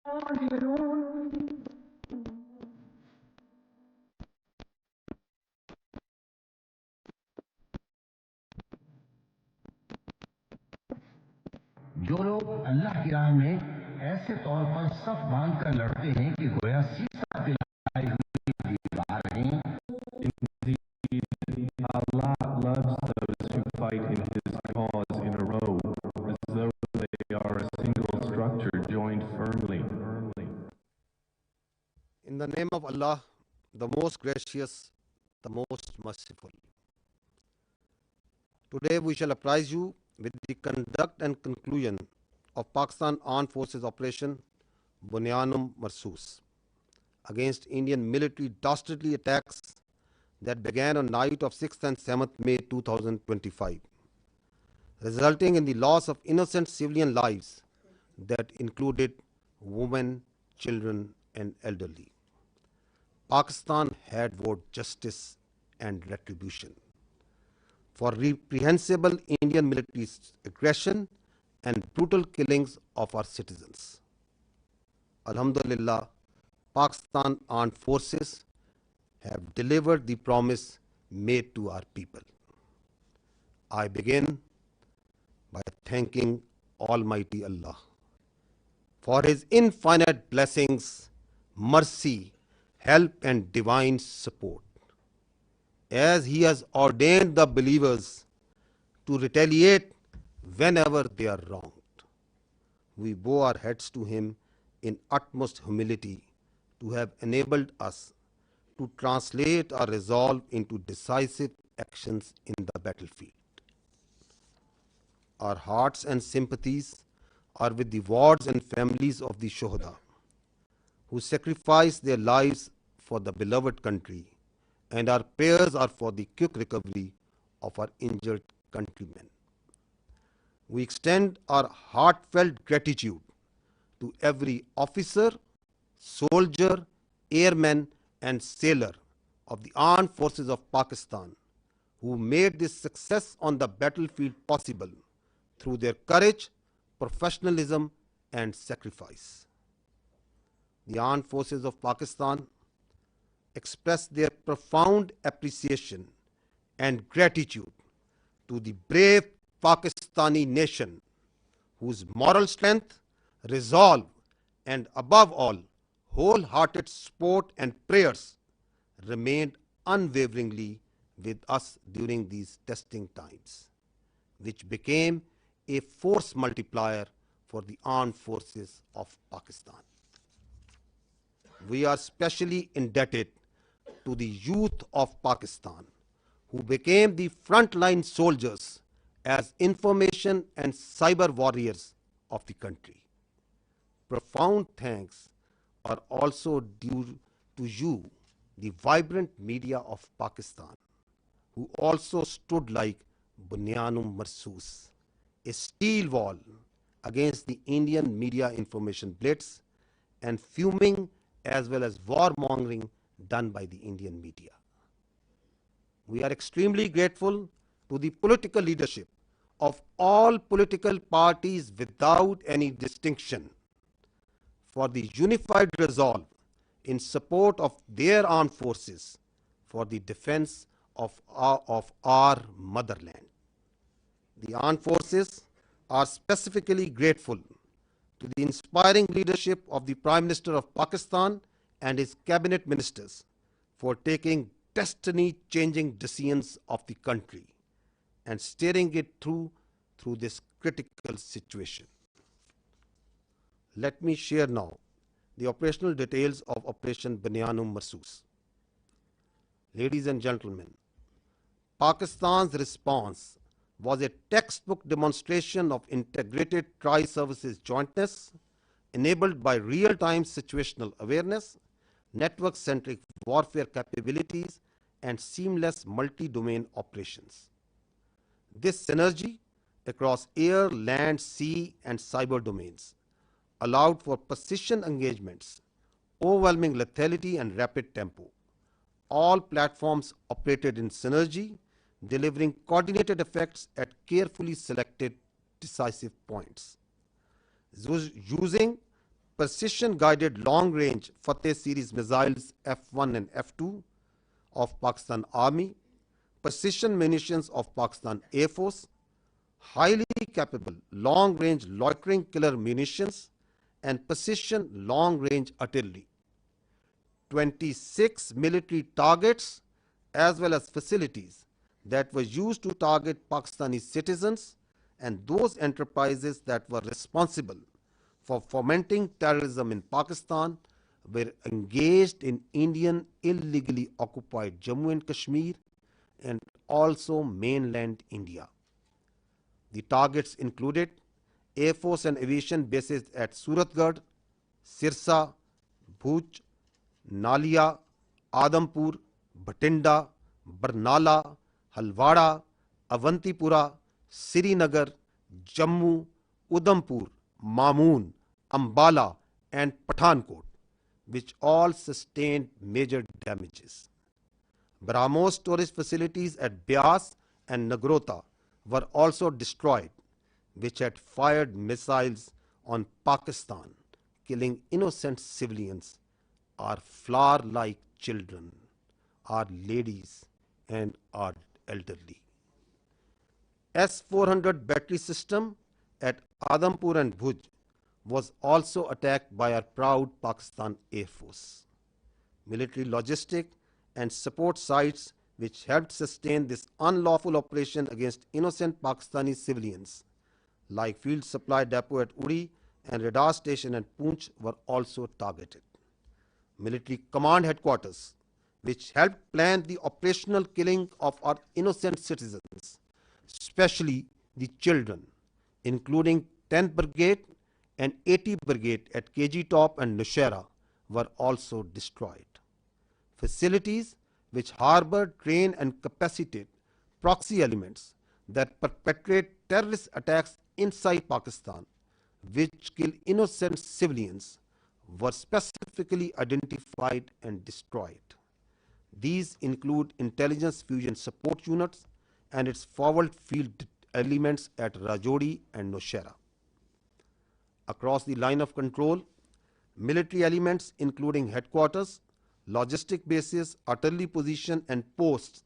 जो लोग अल्लाह की राह में ऐसे तौर पर सफ बांध कर लड़ते हैं कि गोया सीसा पिलाई हुई दीवार हैं, Allah loves those who fight in His cause in a row, as though they are a single structure joined firmly. In the name of Allah, the most gracious, the most merciful. Today we shall apprise you with the conduct and conclusion of Pakistan Armed Forces Operation Bunyanum Marsoos against Indian military dastardly attacks that began on night of 6th and 7th May 2025, resulting in the loss of innocent civilian lives that included women, children, and elderly. Pakistan had vowed justice and retribution for reprehensible Indian military aggression and brutal killings of our citizens. Alhamdulillah, Pakistan Armed Forces have delivered the promise made to our people. I begin by thanking Almighty Allah for His infinite blessings, mercy, help, and divine support, as He has ordained the believers to retaliate whenever they are wronged. We bow our heads to Him in utmost humility to have enabled us to translate our resolve into decisive actions in the battlefield. Our hearts and sympathies are with the wards and families of the Shuhada, who sacrificed their lives for the beloved country, and our prayers are for the quick recovery of our injured countrymen. We extend our heartfelt gratitude to every officer, soldier, airman, and sailor of the Armed Forces of Pakistan who made this success on the battlefield possible through their courage, professionalism, and sacrifice. The Armed Forces of Pakistan express their profound appreciation and gratitude to the brave Pakistani nation, whose moral strength, resolve, and above all, wholehearted support and prayers remained unwaveringly with us during these testing times, which became a force multiplier for the armed forces of Pakistan. We are specially indebted to the youth of Pakistan, who became the frontline soldiers as information and cyber warriors of the country. Profound thanks are also due to you, the vibrant media of Pakistan, who also stood like Bunyanum Marsoos, a steel wall against the Indian media information blitz and fuming as well as warmongering done by the Indian media. We are extremely grateful to the political leadership of all political parties without any distinction for the unified resolve in support of their armed forces for the defense of our motherland. The armed forces are specifically grateful to the inspiring leadership of the Prime Minister of Pakistan and his cabinet ministers for taking destiny-changing decisions of the country and steering it through this critical situation. Let me share now the operational details of Operation Bunyanum Marsoos. Ladies and gentlemen, Pakistan's response was a textbook demonstration of integrated tri-services jointness enabled by real-time situational awareness, network-centric warfare capabilities, and seamless multi-domain operations. This synergy across air, land, sea, and cyber domains allowed for precision engagements, overwhelming lethality, and rapid tempo. All platforms operated in synergy, delivering coordinated effects at carefully selected decisive points. Using precision-guided long-range Fateh series missiles F1 and F2 of Pakistan Army, precision munitions of Pakistan Air Force, highly capable long-range loitering killer munitions, and precision long-range artillery. 26 military targets as well as facilities that were used to target Pakistani citizens and those enterprises that were responsible for fomenting terrorism in Pakistan were engaged in Indian illegally occupied Jammu and Kashmir and also mainland India. The targets included Air Force and aviation bases at Suratgarh, Sirsa, Bhuj, Nalia, Adampur, Bhatinda, Barnala, Halwara, Avantipura, Srinagar, Jammu, Udhampur, Mamoon, Ambala, and Pathankot, which all sustained major damages. BrahMos storage facilities at Beas and Nagrota were also destroyed, which had fired missiles on Pakistan, killing innocent civilians, our flower-like children, our ladies, and our elderly. S-400 battery system at Adampur and Bhuj was also attacked by our proud Pakistan Air Force. Military logistic and support sites which helped sustain this unlawful operation against innocent Pakistani civilians, like Field Supply Depot at Uri and Radar Station at Poonch, were also targeted. Military command headquarters, which helped plan the operational killing of our innocent citizens, especially the children, including 10th Brigade and 80th Brigade at KG Top and Nowshera, were also destroyed. Facilities which harbor, train, and capacitate proxy elements that perpetrate terrorist attacks inside Pakistan, which kill innocent civilians, were specifically identified and destroyed. These include intelligence fusion support units and its forward field elements at Rajouri and Nowshera. Across the line of control, military elements including headquarters, logistic bases, artillery position, and posts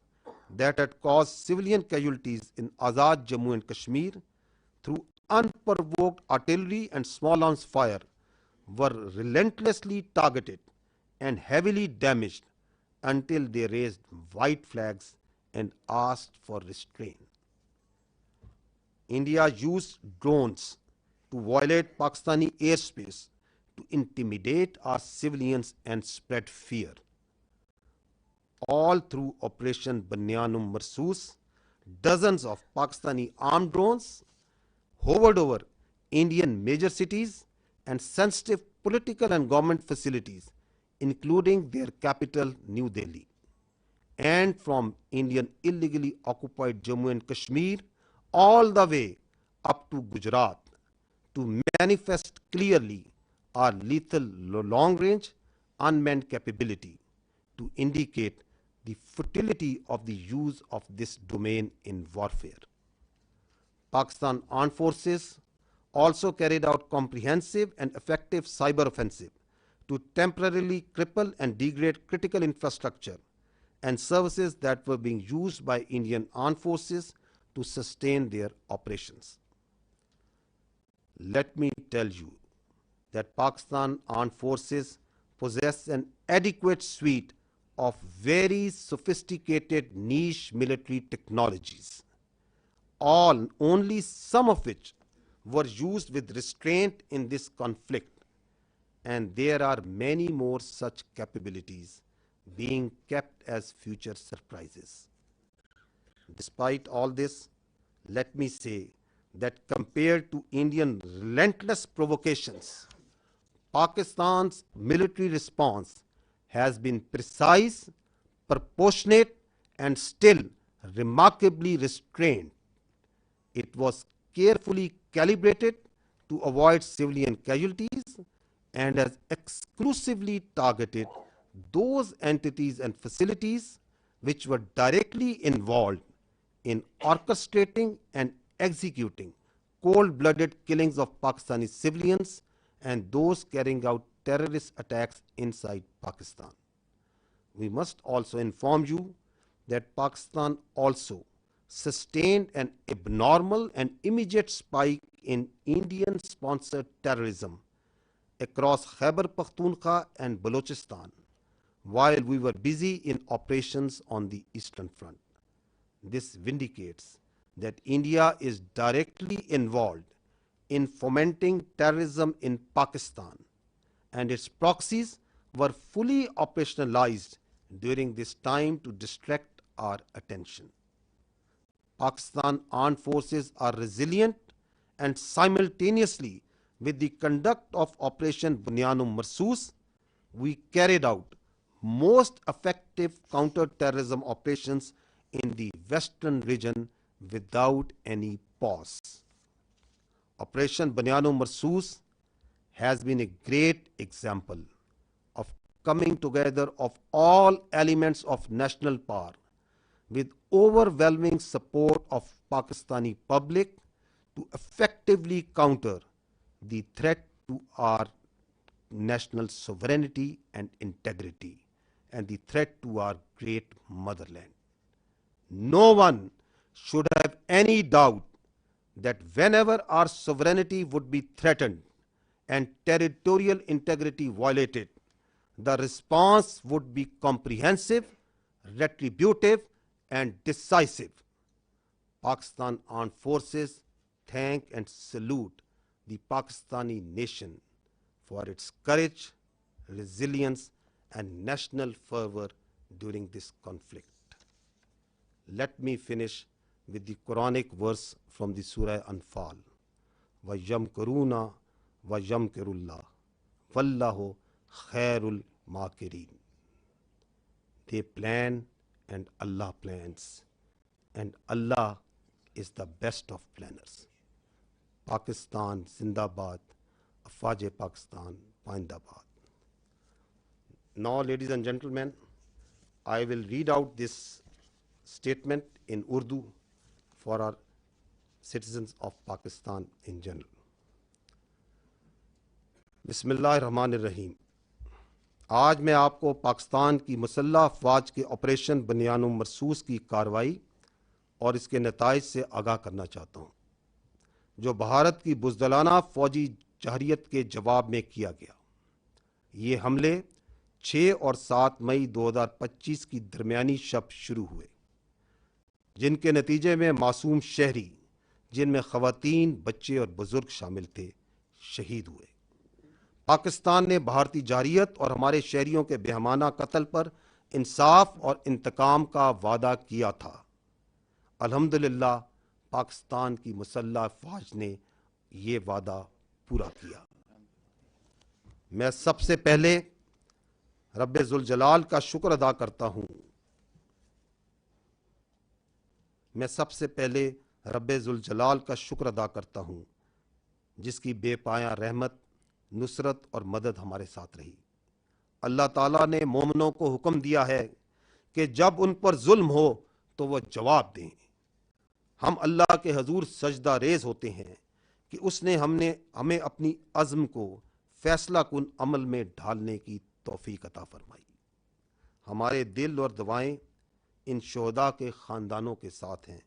that had caused civilian casualties in Azad Jammu and Kashmir through unprovoked artillery and small arms fire were relentlessly targeted and heavily damaged until they raised white flags and asked for restraint. India used drones to violate Pakistani airspace to intimidate our civilians and spread fear. All through Operation Banyanum Marsoos, dozens of Pakistani armed drones hovered over Indian major cities and sensitive political and government facilities, including their capital, New Delhi. And from Indian illegally occupied Jammu and Kashmir all the way up to Gujarat to manifest clearly our lethal long-range unmanned capability to indicate the futility of the use of this domain in warfare. Pakistan Armed Forces also carried out comprehensive and effective cyber offensive to temporarily cripple and degrade critical infrastructure and services that were being used by Indian Armed Forces to sustain their operations. Let me tell you that Pakistan Armed Forces possess an adequate suite of very sophisticated niche military technologies, only some of which were used with restraint in this conflict, and there are many more such capabilities being kept as future surprises. Despite all this, let me say that compared to Indian relentless provocations, Pakistan's military response has been precise, proportionate, and still remarkably restrained. It was carefully calibrated to avoid civilian casualties and has exclusively targeted those entities and facilities which were directly involved in orchestrating and executing cold-blooded killings of Pakistani civilians and those carrying out terrorist attacks inside Pakistan. We must also inform you that Pakistan also sustained an abnormal and immediate spike in Indian-sponsored terrorism across Khyber Pakhtunkhwa and Balochistan while we were busy in operations on the Eastern Front. This vindicates that India is directly involved in fomenting terrorism in Pakistan, and its proxies were fully operationalized during this time to distract our attention. Pakistan armed forces are resilient, and simultaneously with the conduct of Operation Bunyan-e Marsoos, we carried out most effective counter-terrorism operations in the western region without any pause. Operation Bunyan-e Marsoos has been a great example of coming together of all elements of national power with overwhelming support of Pakistani public to effectively counter the threat to our national sovereignty and integrity and the threat to our great motherland. No one should have any doubt that whenever our sovereignty would be threatened and territorial integrity violated, the response would be comprehensive, retributive, and decisive. Pakistan Armed Forces thank and salute the Pakistani nation for its courage, resilience, and national fervor during this conflict. Let me finish with the Quranic verse from the Surah Anfal. وَيَمْكُرُونَ وَيَمْكِرُ اللَّهُ وَاللَّهُ خَيْرُ الْمَاكِرِينَ. They plan and Allah plans, and Allah is the best of planners. Pakistan Zindabad, افواج Pakistan Pindabad. Now, ladies and gentlemen, I will read out this statement in Urdu for our citizens of Pakistan in general. بسم اللہ الرحمن الرحیم. آج میں آپ کو پاکستان کی مسلح افواج کے آپریشن بنیان و مرسوس کی کارروائی اور اس کے نتائج سے آگاہ کرنا چاہتا ہوں، جو بھارت کی بزدلانہ فوجی جارحیت کے جواب میں کیا گیا. یہ حملے 6 اور 7 مئی 2025 کی درمیانی شب شروع ہوئے، جن کے نتیجے میں معصوم شہری، جن میں خواتین، بچے اور بزرگ شامل تھے، شہید ہوئے. پاکستان نے بھارتی جارحیت اور ہمارے شہریوں کے بےرحمانہ قتل پر انصاف اور انتقام کا وعدہ کیا تھا. الحمدللہ پاکستان کی مسلح افواج نے یہ وعدہ پورا کیا. میں سب سے پہلے رب ذوالجلال کا شکر ادا کرتا ہوں. جس کی بے پایاں رحمت، نصرت اور مدد ہمارے ساتھ رہی. اللہ تعالیٰ نے مومنوں کو حکم دیا ہے کہ جب ان پر ظلم ہو تو وہ جواب دیں. ہم اللہ کے حضور سجدہ ریز ہوتے ہیں کہ اس نے ہمیں اپنی عزم کو فیصلہ کن عمل میں ڈھالنے کی توفیق عطا فرمائی. ہمارے دل اور دعائیں ان شہداء کے خاندانوں کے ساتھ ہیں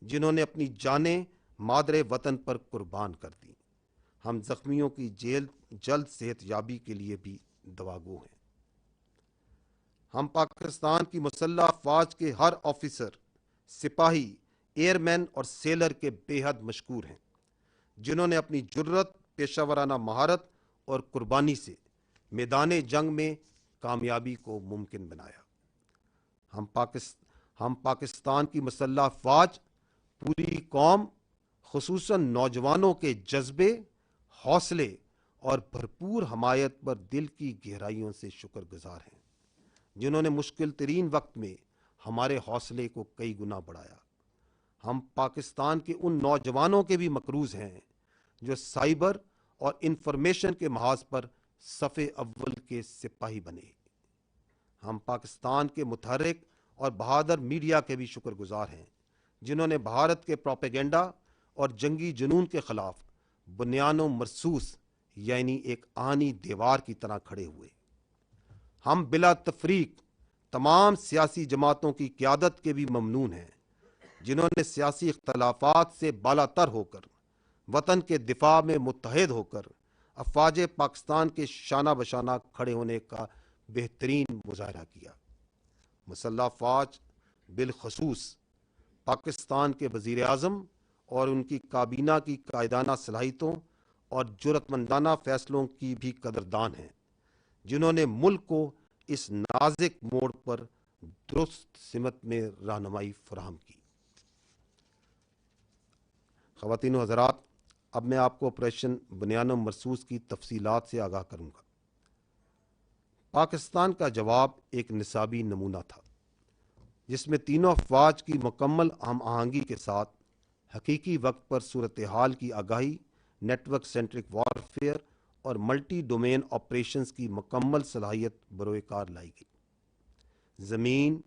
جنہوں نے اپنی جانیں مادر وطن پر قربان کر دیں. ہم زخمیوں کی جلد صحت یابی کے لیے بھی دعا گو ہیں. ہم پاکستان کی مسلح افواج کے ہر آفیسر، سپاہی، ایئر مین اور سیلر کے بے حد مشکور ہیں، جنہوں نے اپنی جرت، پیشہ ورانہ مہارت اور قربانی سے میدان جنگ میں کامیابی کو ممکن بنایا. ہم پاکستان کی مسلح افواج پوری قوم، خصوصاً نوجوانوں کے جذبے، حوصلے اور بھرپور حمایت پر دل کی گہرائیوں سے شکر گزار ہیں، جنہوں نے مشکل ترین وقت میں ہمارے حوصلے کو کئی گنا بڑھایا. ہم پاکستان کے ان نوجوانوں کے بھی مقروض ہیں جو سائبر اور انفارمیشن کے محاذ پر صف اول کے سپاہی بنے. ہم پاکستان کے متحرک اور بہادر میڈیا کے بھی شکر گزار ہیں، جنہوں نے بھارت کے پروپیگنڈا اور جنگی جنون کے خلاف بنیان و مرسوس یعنی ایک آہنی دیوار کی طرح کھڑے ہوئے۔ ہم بلا تفریق تمام سیاسی جماعتوں کی قیادت کے بھی ممنون ہیں، جنہوں نے سیاسی اختلافات سے بالاتر ہو کر وطن کے دفاع میں متحد ہو کر افواج پاکستان کے شانہ بشانہ کھڑے ہونے کا بہترین مظاہرہ کیا۔ مسلح افواج بالخصوص پاکستان کے وزیر اعظم اور ان کی کابینہ کی قائدانہ صلاحیتوں اور جرأتمندانہ فیصلوں کی بھی قدردان ہیں، جنہوں نے ملک کو اس نازک موڑ پر درست سمت میں رہنمائی فراہم کی۔ خواتین و حضرات، اب میں آپ کو آپریشن بنیانم مرصوص کی تفصیلات سے آگاہ کروں گا۔ پاکستان کا جواب ایک نصابی نمونہ تھا، جس میں تینوں افواج کی مکمل ہم آہنگی کے ساتھ حقیقی وقت پر صورتحال کی آگاہی، نیٹ ورک سینٹرک وارفیئر اور ملٹی ڈومین آپریشنز کی مکمل صلاحیت بروئے کار لائی گئی۔ زمین،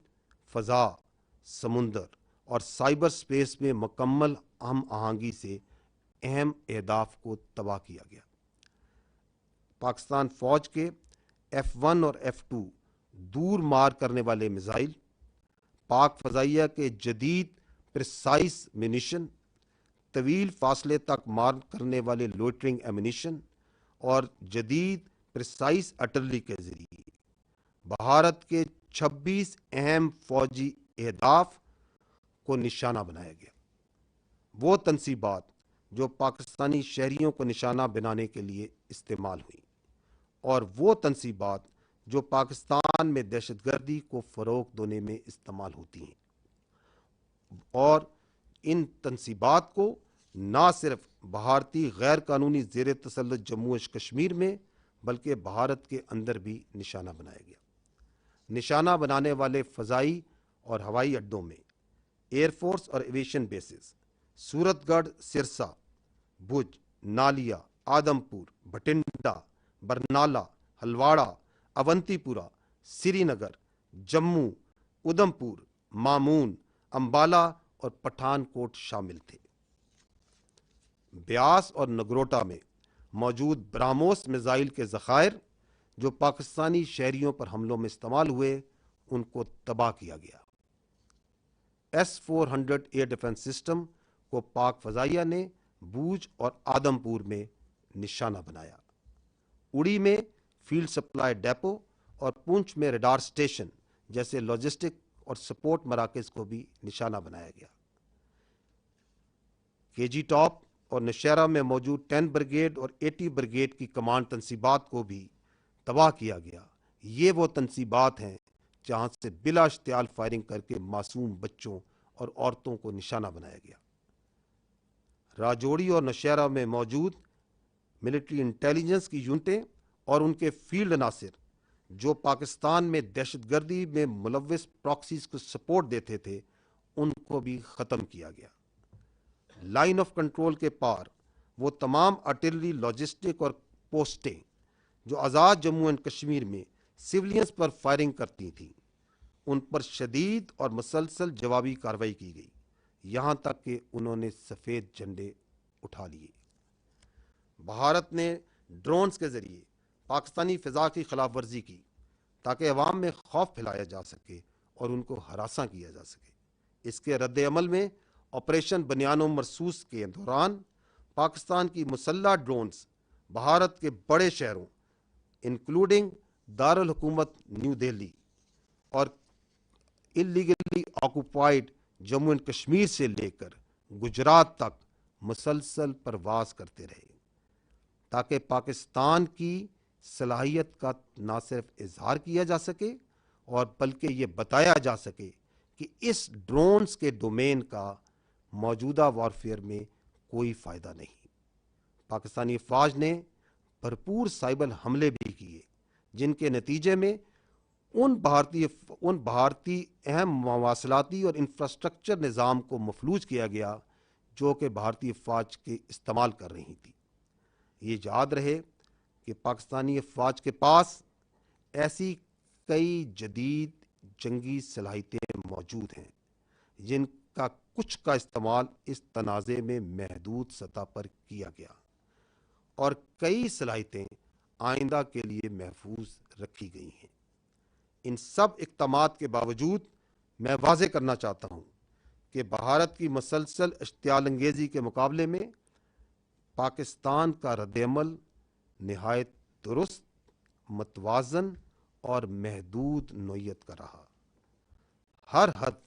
فضا، سمندر اور سائبر سپیس میں مکمل ہم آہنگی سے اہم اہداف کو تباہ کیا گیا۔ پاکستان فوج کے F1 اور F2 دور مار کرنے والے میزائل، پاک فضائیہ کے جدید پریسائز منیشن، طویل فاصلے تک مار کرنے والے لوئٹرنگ ایمونیشن اور جدید پریسائز آرٹلری کے ذریعے بھارت کے 26 اہم فوجی اہداف کو نشانہ بنایا گیا۔ وہ تنصیبات جو پاکستانی شہریوں کو نشانہ بنانے کے لیے استعمال ہوئیں، اور وہ تنصیبات جو پاکستان میں دہشت گردی کو فروغ دینے میں استعمال ہوتی ہیں، اور ان تنصیبات کو نہ صرف بھارتی غیر قانونی زیر تسلط جموں و کشمیر میں بلکہ بھارت کے اندر بھی نشانہ بنایا گیا۔ نشانہ بنانے والے فضائی اور ہوائی اڈوں میں ایئر فورس اور ایویشن بیسز سورت گڑھ، سرسا، بھج، نالیا، آدم پور، بھٹنڈا، برنالہ، ہلواڑہ، اونتی پورہ، سری نگر، جموں، ادھم پور، مامون، امبالہ اور پٹھان کوٹ شامل تھے۔ بیاس اور نگروٹا میں موجود براموس میزائل کے ذخائر جو پاکستانی شہریوں پر حملوں میں استعمال ہوئے، ان کو تباہ کیا گیا۔ S-400 ایئر ڈیفنس سسٹم کو پاک فضائیہ نے بوجھ اور آدم پور میں نشانہ بنایا۔ اڑی میں فیلڈ سپلائی ڈیپو اور پونچھ میں ریڈار سٹیشن جیسے لاجسٹک اور سپورٹ مراکز کو بھی نشانہ بنایا گیا۔ کے جی ٹاپ اور نشیرہ میں موجود 10 بریگیڈ اور 80 بریگیڈ کی کمانڈ تنصیبات کو بھی تباہ کیا گیا۔ یہ وہ تنصیبات ہیں جہاں سے بلا اشتعال فائرنگ کر کے معصوم بچوں اور عورتوں کو نشانہ بنایا گیا۔ راجوڑی اور نشیرہ میں موجود ملٹری انٹیلیجنس کی یونٹیں اور ان کے فیلڈ عناصر جو پاکستان میں دہشت گردی میں ملوث پراکسیز کو سپورٹ دیتے تھے، ان کو بھی ختم کیا گیا۔ لائن آف کنٹرول کے پار وہ تمام آرٹلری، لاجسٹک اور پوسٹیں جو آزاد جموں اینڈ کشمیر میں سویلینز پر فائرنگ کرتی تھیں، ان پر شدید اور مسلسل جوابی کارروائی کی گئی، یہاں تک کہ انہوں نے سفید جھنڈے اٹھا لیے۔ بھارت نے ڈرونز کے ذریعے پاکستانی فضا کی خلاف ورزی کی تاکہ عوام میں خوف پھیلایا جا سکے اور ان کو ہراساں کیا جا سکے۔ اس کے رد عمل میں آپریشن بنیانم مرصوص کے دوران پاکستان کی مسلح ڈرونز بھارت کے بڑے شہروں انکلوڈنگ دارالحکومت نیو دہلی اور اللیگلی آکوپائڈ جموں اینڈ کشمیر سے لے کر گجرات تک مسلسل پرواز کرتے رہے، تاکہ پاکستان کی صلاحیت کا نہ صرف اظہار کیا جا سکے اور بلکہ یہ بتایا جا سکے کہ اس ڈرونز کے ڈومین کا موجودہ وارفیئر میں کوئی فائدہ نہیں۔ پاکستانی افواج نے بھرپور سائبر حملے بھی کیے، جن کے نتیجے میں ان بھارتی اہم مواصلاتی اور انفراسٹرکچر نظام کو مفلوج کیا گیا جو کہ بھارتی افواج کے استعمال کر رہی تھی۔ یہ یاد رہے کہ پاکستانی افواج کے پاس ایسی کئی جدید جنگی صلاحیتیں موجود ہیں جن کا کچھ کا استعمال اس تنازع میں محدود سطح پر کیا گیا، اور کئی صلاحیتیں آئندہ کے لیے محفوظ رکھی گئی ہیں۔ ان سب اقدامات کے باوجود میں واضح کرنا چاہتا ہوں کہ بھارت کی مسلسل اشتعال انگیزی کے مقابلے میں پاکستان کا رد عمل نہایت درست، متوازن اور محدود نوعیت کا رہا۔ ہر حد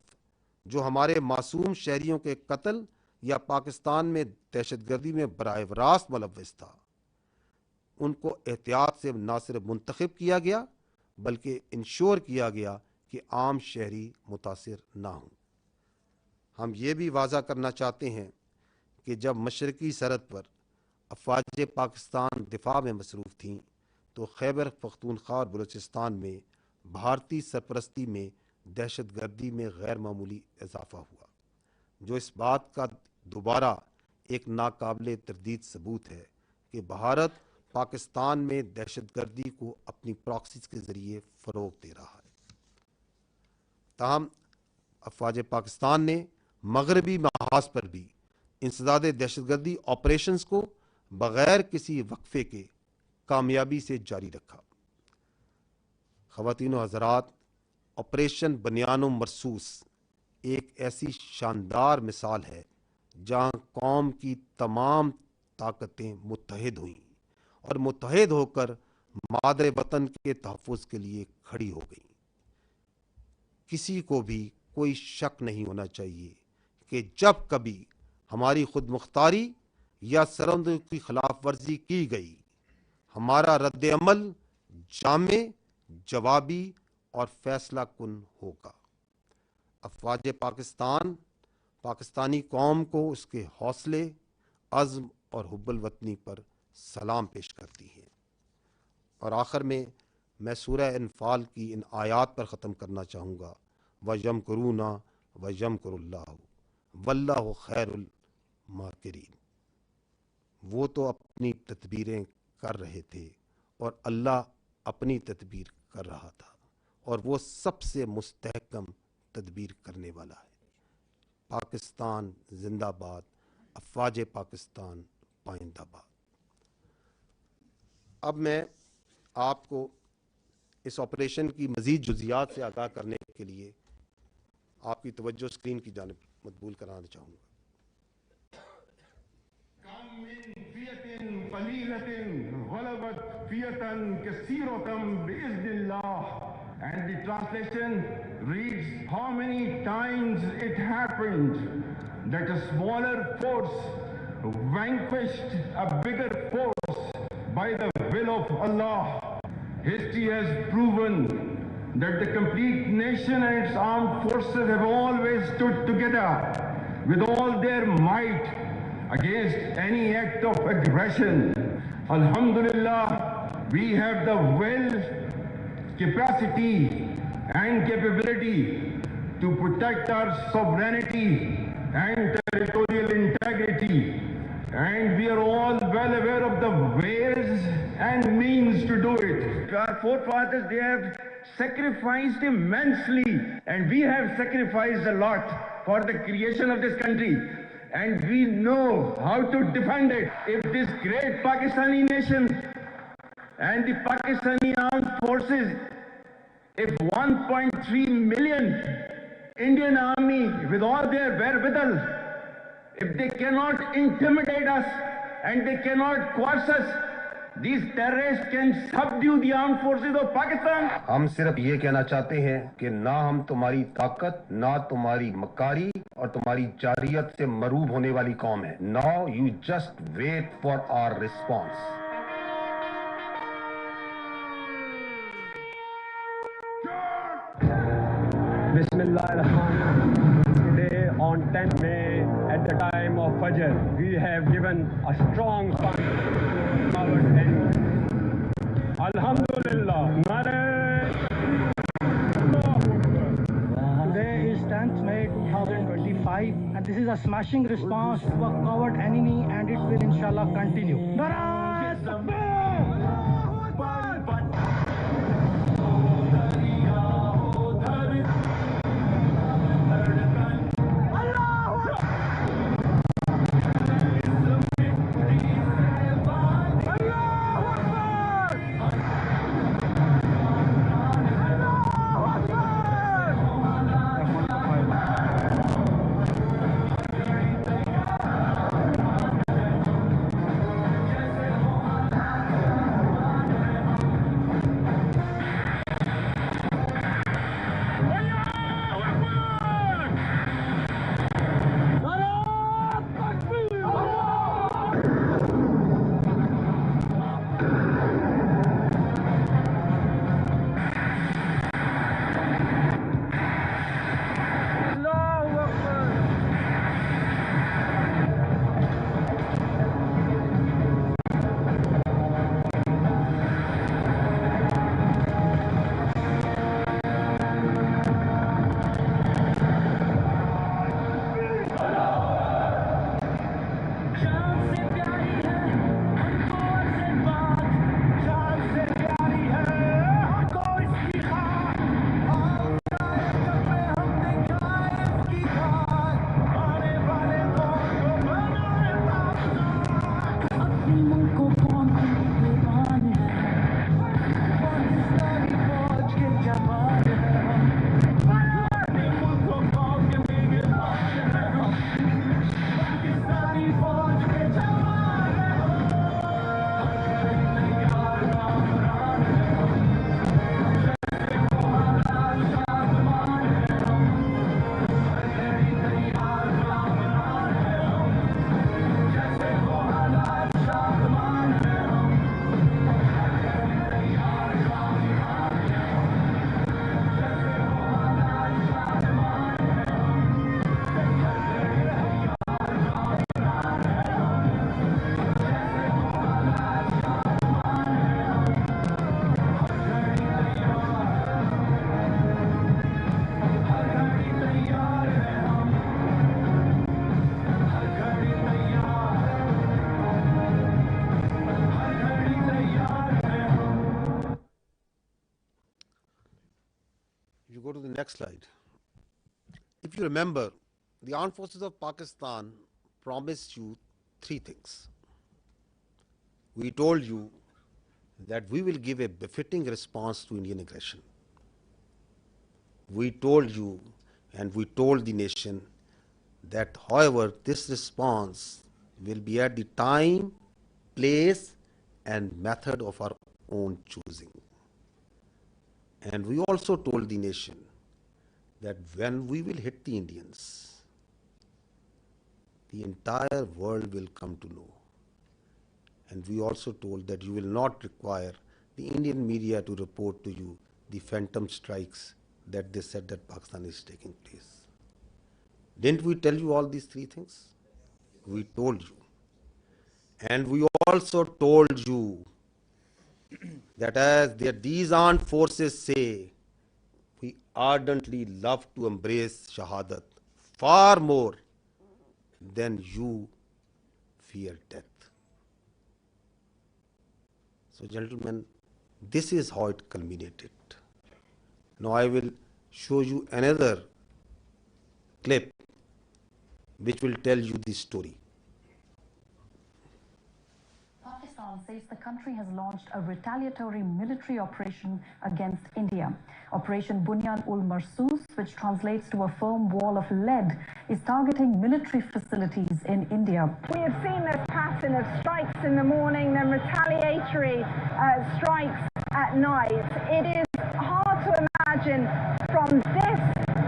جو ہمارے معصوم شہریوں کے قتل یا پاکستان میں دہشت گردی میں براہ راست ملوث تھا، ان کو احتیاط سے نہ صرف منتخب کیا گیا بلکہ انشور کیا گیا کہ عام شہری متاثر نہ ہوں۔ ہم یہ بھی واضح کرنا چاہتے ہیں کہ جب مشرقی سرحد پر افواج پاکستان دفاع میں مصروف تھیں تو خیبر پختونخوا اور بلوچستان میں بھارتی سرپرستی میں دہشت گردی میں غیر معمولی اضافہ ہوا، جو اس بات کا دوبارہ ایک ناقابل تردید ثبوت ہے کہ بھارت پاکستان میں دہشت گردی کو اپنی پراکسیز کے ذریعے فروغ دے رہا ہے۔ تاہم افواج پاکستان نے مغربی محاذ پر بھی انسداد دہشت گردی آپریشنز کو بغیر کسی وقفے کے کامیابی سے جاری رکھا۔ خواتین و حضرات، آپریشن بنیان مرصوص ایک ایسی شاندار مثال ہے جہاں قوم کی تمام طاقتیں متحد ہوئیں اور متحد ہو کر مادر وطن کے تحفظ کے لیے کھڑی ہو گئیں۔ کسی کو بھی کوئی شک نہیں ہونا چاہیے کہ جب کبھی ہماری خود مختاری یا سرحدوں کی خلاف ورزی کی گئی، ہمارا رد عمل جامع، جوابی اور فیصلہ کن ہوگا۔ افواج پاکستان پاکستانی قوم کو اس کے حوصلے، عزم اور حب الوطنی پر سلام پیش کرتی ہے۔ اور آخر میں سورہ انفال کی ان آیات پر ختم کرنا چاہوں گا، وَيَمْكُرُونَ وَيَمْكُرُ اللَّهُ وَاللَّهُ خَيْرُ الْمَاكِرِينَ۔ وہ تو اپنی تدبیریں کر رہے تھے اور اللہ اپنی تدبیر کر رہا تھا، اور وہ سب سے مستحکم تدبیر کرنے والا ہے۔ پاکستان زندہ باد، افواج پاکستان پائندہ باد۔ اب میں آپ کو اس آپریشن کی مزید جزیات سے آگاہ کرنے کے لیے آپ کی توجہ اسکرین کی جانب مقبول کرانا چاہوں گا۔ And the translation reads, how many times it happened that a smaller force vanquished a bigger force by the will of Allah. History has proven that the complete nation and its armed forces have always stood together with all their might against any act of aggression. Alhamdulillah, we have the will, capacity and capability to protect our sovereignty and territorial integrity, and we are all well aware of the ways and means to do it. Our forefathers, they have sacrificed immensely, and we have sacrificed a lot for the creation of this country, and we know how to defend it. If this great Pakistani nation and the Pakistani armed forces, if 1.3 million Indian army with all their wherewithal, if they cannot intimidate us and they cannot coerce us, these terrorists can subdue the armed forces of Pakistan. ہم صرف یہ کہنا چاہتے ہیں کہ نہ ہم تمہاری طاقت، نہ تمہاری مکاری اور تمہاری جارحیت سے مروب ہونے والی قوم ہے۔ Now you just wait for our response. Bismillah ar-Rahman. Today on 10th May at the time of Fajr, we have given a strong front to our enemy. Alhamdulillah. Today is 10th May 2025 and this is a smashing response to a coward enemy, and it will inshallah continue. You go to the next slide. If you remember, the armed forces of Pakistan promised you three things. We told you that we will give a befitting response to Indian aggression. We told you and we told the nation that, however, this response will be at the time, place, and method of our own choosing. And we also told the nation that when we will hit the Indians, the entire world will come to know. And we also told that you will not require the Indian media to report to you the phantom strikes that they said that Pakistan is taking place. Didn't we tell you all these three things? We told you. And we also told you that as these armed forces say, we ardently love to embrace Shahadat far more than you fear death. So, gentlemen, this is how it culminated. Now I will show you another clip which will tell you the story. Pakistan says the country has launched a retaliatory military operation against India. Operation Bunyan-ul-Marsus, which translates to a firm wall of lead, is targeting military facilities in India. We have seen this pattern of strikes in the morning, then retaliatory strikes at night. It is hard to imagine from this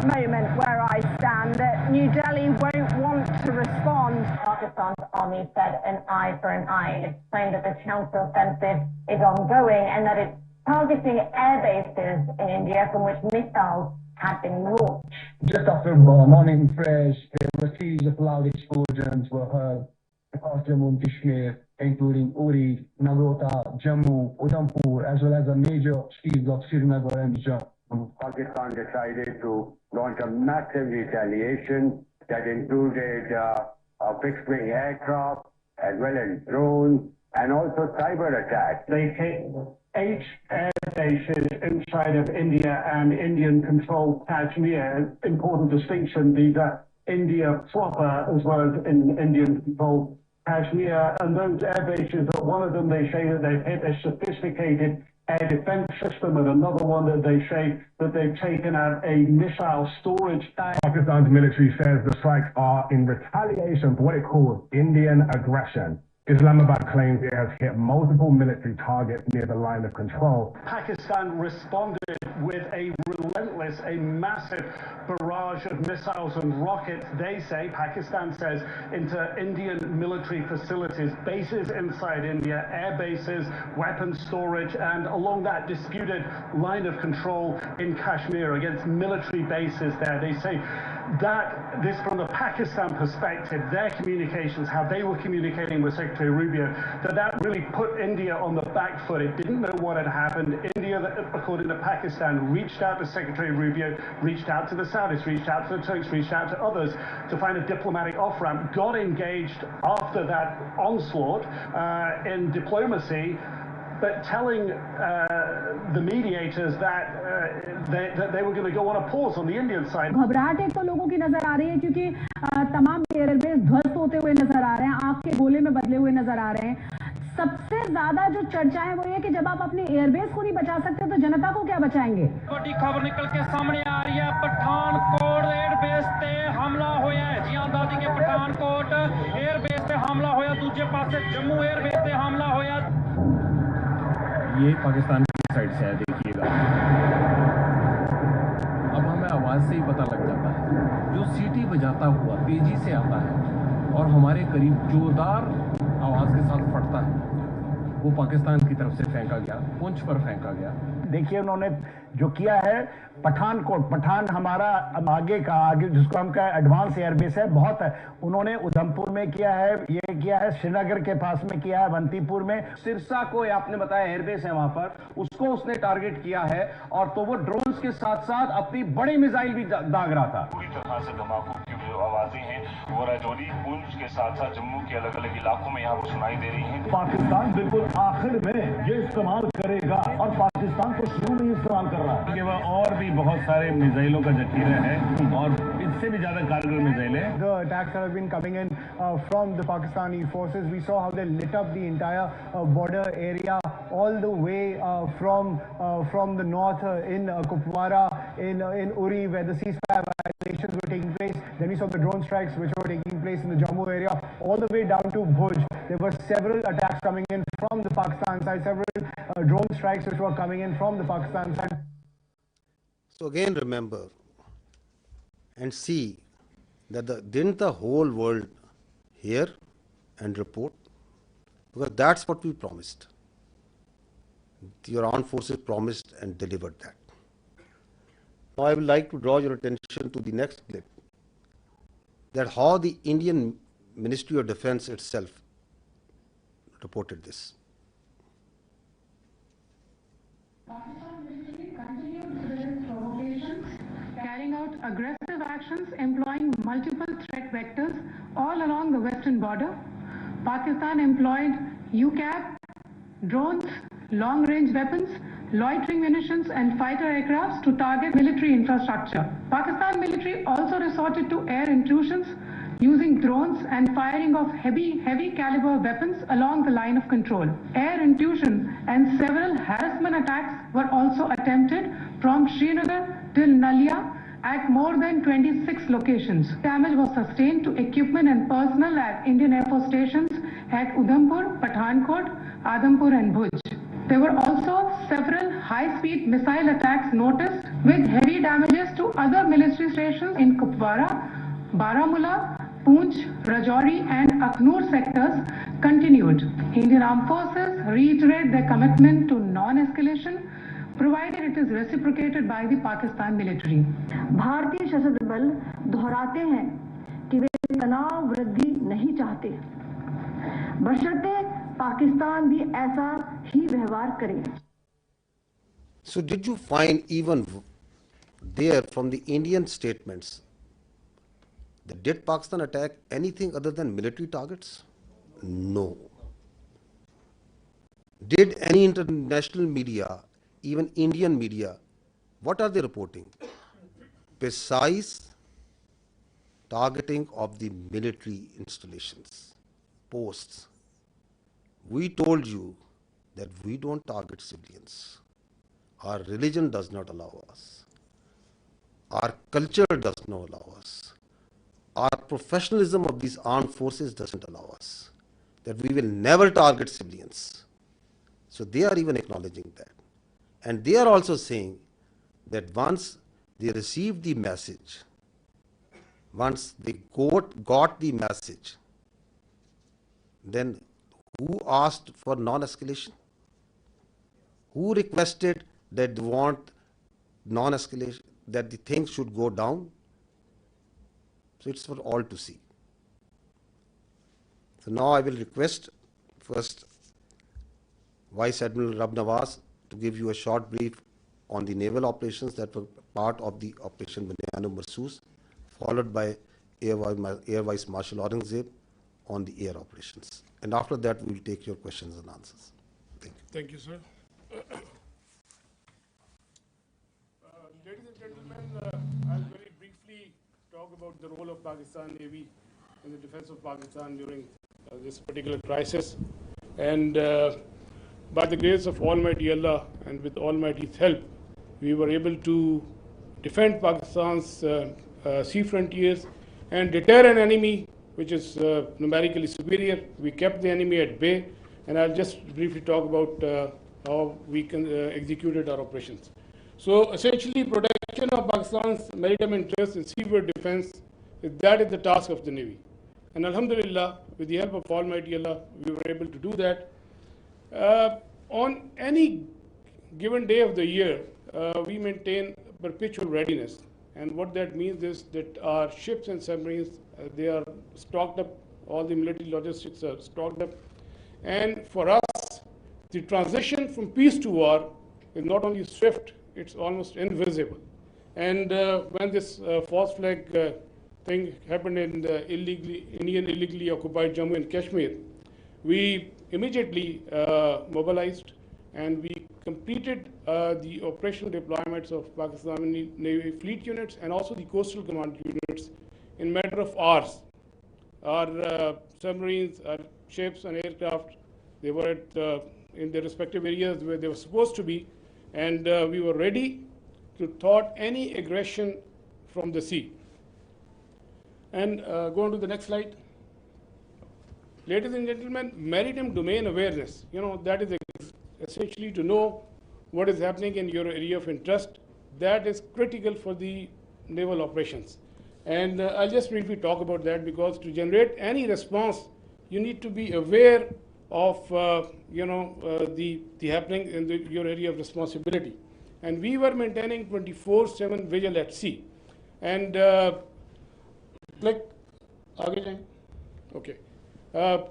moment where I stand that New Delhi won't want to respond. Pakistan's army said an eye for an eye. It's saying that the counter-offensive is ongoing and that it's targeting air bases in India from which missiles had been launched. Just after morning fresh, there were a series of loud explosions were heard across Jammu and Kashmir, including Uri, Nagrota, Jammu, Udhampur, as well as the major cities of Srinagar and Jammu. Pakistan decided to launch a massive retaliation that included fixed-wing aircraft as well as drones and also cyber attacks. They hit 8 air bases inside of India and Indian-controlled Kashmir. Important distinction, these are India proper as well as in Indian-controlled Kashmir. And those air bases, one of them they say that they've hit a sophisticated air defense system, and another one that they say that they've taken out a missile storage tank. Pakistan's military says the strikes are in retaliation for what it calls Indian aggression. Islamabad claims it has hit multiple military targets near the line of control. Pakistan responded with a relentless, a massive barrage of missiles and rockets, they say, Pakistan says, into Indian military facilities, bases inside India, air bases, weapons storage, and along that disputed line of control in Kashmir against military bases there. They say that this, from the Pakistan perspective, their communications, how they were communicating with Secretary Rubio, that really put India on the back foot. It didn't know what had happened. India, according to Pakistan, reached out to Secretary Rubio, reached out to the Saudis, reached out to the Turks, reached out to others to find a diplomatic off-ramp, got engaged after that onslaught in diplomacy, but telling the mediators that they were going to go on a pause on the Indian side. घबराहट एक तो लोगों की नजर आ रही है क्योंकि तमाम एयरबेस ध्वस्त होते हुए नजर आ रहे हैं, आग के गोले में बदले हुए नजर आ रहे हैं। सबसे ज्यादा जो चर्चा है वो ये कि जब आप अपने एयरबेस को नहीं बचा सकते तो जनता को क्या बचाएंगे। बड़ी खबर निकल के सामने आ रही है, पठानकोट एयरबेस पे हमला होया है। जी हां दादी के पठानकोट एयरबेस पे हमला होया, दूसरे पासे जम्मू एयरबेस पे हमला होया। ये पाकिस्तान की साइड से है, देखिएगा। अब हमें आवाज़ से ही पता लग जाता है, जो सीटी बजाता हुआ तेजी से आता है और हमारे करीब जोरदार आवाज़ के साथ फटता है, वो पाकिस्तान की तरफ से फेंका गया, पुंछ पर फेंका गया। देखिए उन्होंने जो किया है, पठानकोट, पठान हमारा आगे जिसको हम कहें एडवांस एयरबेस है, बहुत है। उन्होंने उधमपुर में किया है, ये किया है श्रीनगर के पास में किया है, अवंतीपुर में। सिरसा को आपने बताया एयरबेस है वहां पर, उसको उसने टारगेट किया है और तो वो ड्रोन्स के साथ साथ अपनी बड़ी मिसाइल भी दाग रहा था। पूरी तरह से धमाकों की जो आवाज़ें हैं वो राजौरी, पुंछ के साथ साथ जम्मू के अलग अलग इलाकों में यहाँ पर सुनाई दे रही हैं। पाकिस्तान बिल्कुल आखिर में ये इस्तेमाल करेगा और पाकिस्तान को शुरू में इस्तेमाल कर रहा है। वह और भी बहुत सारे मिसाइलों का जखीरा है और इससे भी ज्यादा कारगर मिसाइलें। The attacks that have been coming in from the Pakistani forces, we saw how they lit up the entire border area all the way from the north in Kupwara, in Uri, where the ceasefire violations were taking place. Then we saw the drone strikes which were taking place in the Jammu area, all the way down to Bhuj. There were several attacks coming in from the Pakistan side, several drone strikes which were coming in from the Pakistan side. So again remember and see that didn't the whole world hear and report? Because that's what we promised. Your armed forces promised and delivered that. Now I would like to draw your attention to the next clip, that how the Indian Ministry of Defense itself reported this. Carrying out aggressive actions employing multiple threat vectors all along the western border. Pakistan employed UCAV, drones, long-range weapons, loitering munitions and fighter aircrafts to target military infrastructure. Pakistan military also resorted to air intrusions using drones and firing of heavy caliber weapons along the line of control. Air intrusion and several harassment attacks were also attempted from Srinagar till Nalia at more than 26 locations. Damage was sustained to equipment and personnel at Indian Air Force stations at Udhampur, Pathankot, Adhampur and Bhuj. There were also several high-speed missile attacks noticed with heavy damages to other military stations in Kupwara, Baramulla, Poonch, Rajouri and Akhnur sectors continued. Indian Armed Forces reiterate their commitment to non-escalation provided it is reciprocated by the Pakistan military. भारतीय सशस्त्र बल दोहराते हैं कि वे तनाव वृद्धि नहीं चाहते, बशर्ते पाकिस्तान भी ऐसा ही व्यवहार करे. So did you find even there from the Indian statements that did Pakistan attack anything other than military targets? No. Did any international media, even Indian media, what are they reporting? Precise targeting of the military installations, posts. We told you that we don't target civilians. Our religion does not allow us. Our culture does not allow us. Our professionalism of these armed forces doesn't allow us. That we will never target civilians. So they are even acknowledging that. And they are also saying that once they received the message, once they got the message, then who asked for non-escalation? Who requested that they want non-escalation, that the things should go down? So it's for all to see. So now I will request first Vice Admiral Rab Nawaz to give you a short brief on the naval operations that were part of the Operation Bunyan Marsoos, followed by Air Vice Marshal Aurangzeb on the air operations. And after that, we will take your questions and answers. Thank you. Thank you, sir. Ladies and gentlemen, I'll very briefly talk about the role of Pakistan Navy in the defense of Pakistan during this particular crisis. And by the grace of Almighty Allah and with Almighty's help, we were able to defend Pakistan's sea frontiers and deter an enemy which is numerically superior. We kept the enemy at bay, and I'll just briefly talk about how we executed our operations. So essentially, protection of Pakistan's maritime interests and seaboard defense, that is the task of the Navy. And Alhamdulillah, with the help of Almighty Allah, we were able to do that. On any given day of the year, we maintain perpetual readiness. And what that means is that our ships and submarines, they are stocked up, all the military logistics are stocked up. And for us, the transition from peace to war is not only swift, it's almost invisible. And when this false flag thing happened in the Indian illegally occupied Jammu and Kashmir, we immediately mobilized and we completed the operational deployments of Pakistani Navy fleet units and also the coastal command units in matter of hours. Our submarines, our ships and aircraft, they were at, in their respective areas where they were supposed to be, and we were ready to thwart any aggression from the sea. And go on to the next slide. Ladies and gentlemen, maritime domain awareness, that is essentially to know what is happening in your area of interest. That is critical for the naval operations. And I'll just briefly talk about that, because to generate any response, you need to be aware of the happening in your area of responsibility. And we were maintaining 24/7 vigil at sea. And a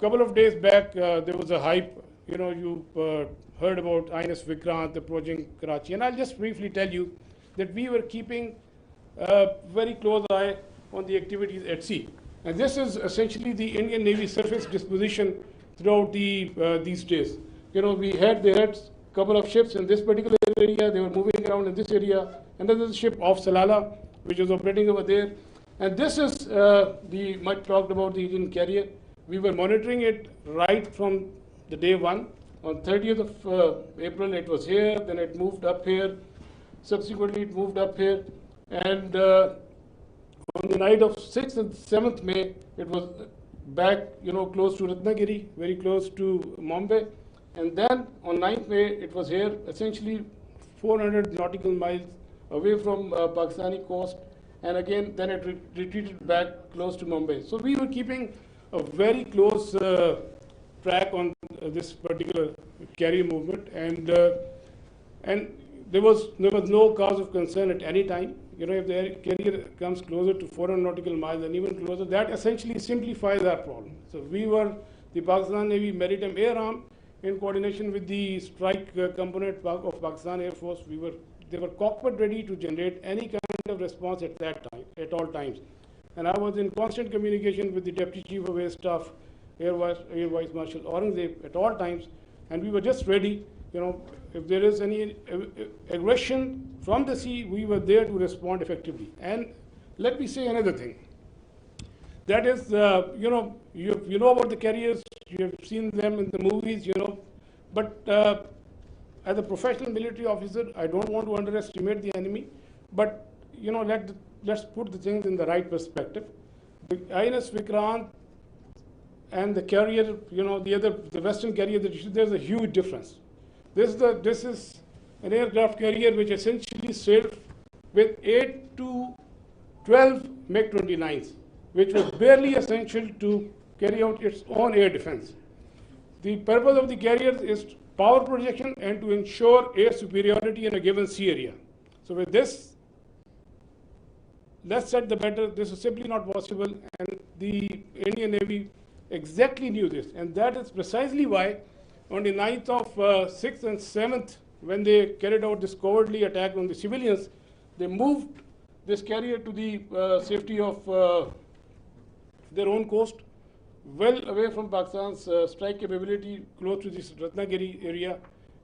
couple of days back, there was a hype. You heard about INS Vikrant approaching Karachi, and I'll just briefly tell you that we were keeping a very close eye on the activities at sea. And this is essentially the Indian Navy surface disposition throughout these days. They had a couple of ships in this particular area. They were moving around in this area. Another ship off Salala, which was operating over there. And this is the much talked about the Indian carrier. We were monitoring it right from the day one. On 30th of April, it was here. Then it moved up here. Subsequently, it moved up here. And on the night of 6th and 7th May, it was back, close to Ratnagiri, very close to Mumbai. And then on 9th May, it was here, essentially 400 nautical miles away from Pakistani coast. And again, then it retreated back close to Mumbai. So we were keeping a very close track on this particular carrier movement, and there was no cause of concern at any time. If the carrier comes closer to 400 nautical miles and even closer, that essentially simplifies our problem. So we were the Pakistan Navy Maritime Air Arm, in coordination with the strike component of Pakistan Air Force. They were cockpit ready to generate any kind of response at that time, at all times. And I was in constant communication with the Deputy Chief of Air Staff, Air Vice Marshal Aurangzeb, at all times, and we were just ready. If there is any aggression from the sea, we were there to respond effectively. And let me say another thing. That is, you know about the carriers, you have seen them in the movies, but as a professional military officer, I don't want to underestimate the enemy, but let's put the things in the right perspective. The INS Vikrant and the carrier, the Western carrier, there's a huge difference. This is an aircraft carrier which essentially sailed with 8 to 12 MiG-29s, which was barely essential to carry out its own air defense. The purpose of the carrier is power projection and to ensure air superiority in a given sea area. So with this, let's set the better. This is simply not possible, and the Indian Navy exactly knew this, and that is precisely why on the 9th of 6th and 7th, when they carried out this cowardly attack on the civilians, they moved this carrier to the safety of their own coast, well away from Pakistan's strike capability, close to this Ratnagiri area.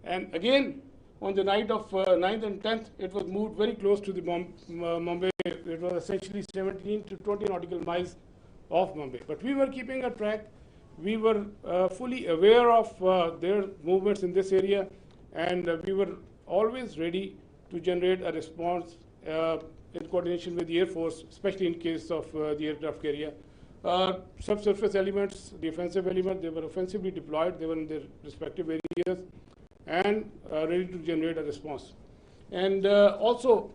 And again, on the night of 9th and 10th, it was moved very close to the Mumbai. It was essentially 17 to 20 nautical miles off Mumbai. But we were keeping a track. We were fully aware of their movements in this area, and we were always ready to generate a response in coordination with the Air Force, especially in case of the aircraft carrier. Subsurface elements, the offensive element, they were offensively deployed. They were in their respective areas and ready to generate a response. And also,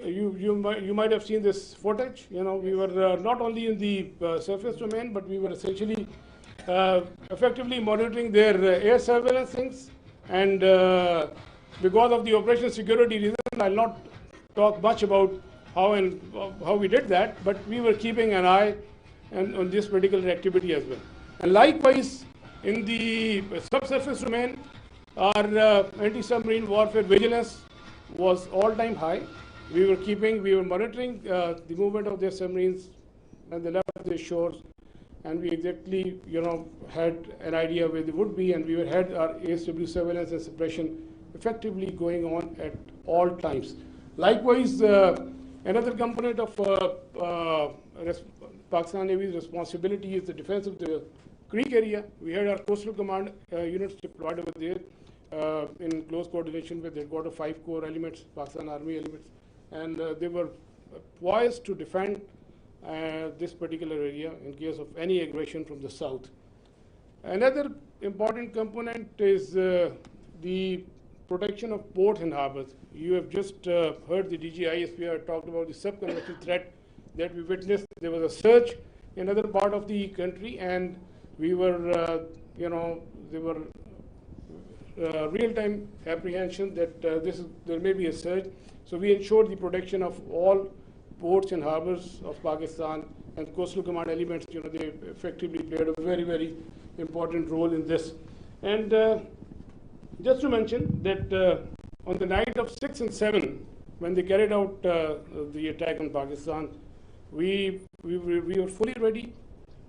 you might have seen this footage. We were not only in the surface domain, but we were essentially effectively monitoring their air surveillance things. And because of the operation security reason, I'll not talk much about how we did that, but we were keeping an eye on this particular activity as well. And likewise, in the subsurface domain, our anti-submarine warfare vigilance was all-time high. We were monitoring the movement of their submarines when they left their shores, and we exactly, had an idea where they would be, and we had our ASW surveillance and suppression effectively going on at all times. Likewise, another component of Pakistan Navy's responsibility is the defense of the Creek area. We had our coastal command units deployed over there in close coordination with headquarters 5 Corps elements, Pakistan Army elements, and they were poised to defend this particular area in case of any aggression from the south. Another important component is the protection of ports and harbors. You have just heard the DGISPR talked about the sub-conventional threat that we witnessed. There was a surge in another part of the country, and we were, there were real-time apprehension that there may be a surge. So we ensured the protection of all ports and harbors of Pakistan, and coastal command elements, they effectively played a very, very important role in this. And just to mention that on the night of 6 and 7, when they carried out the attack on Pakistan, we were fully ready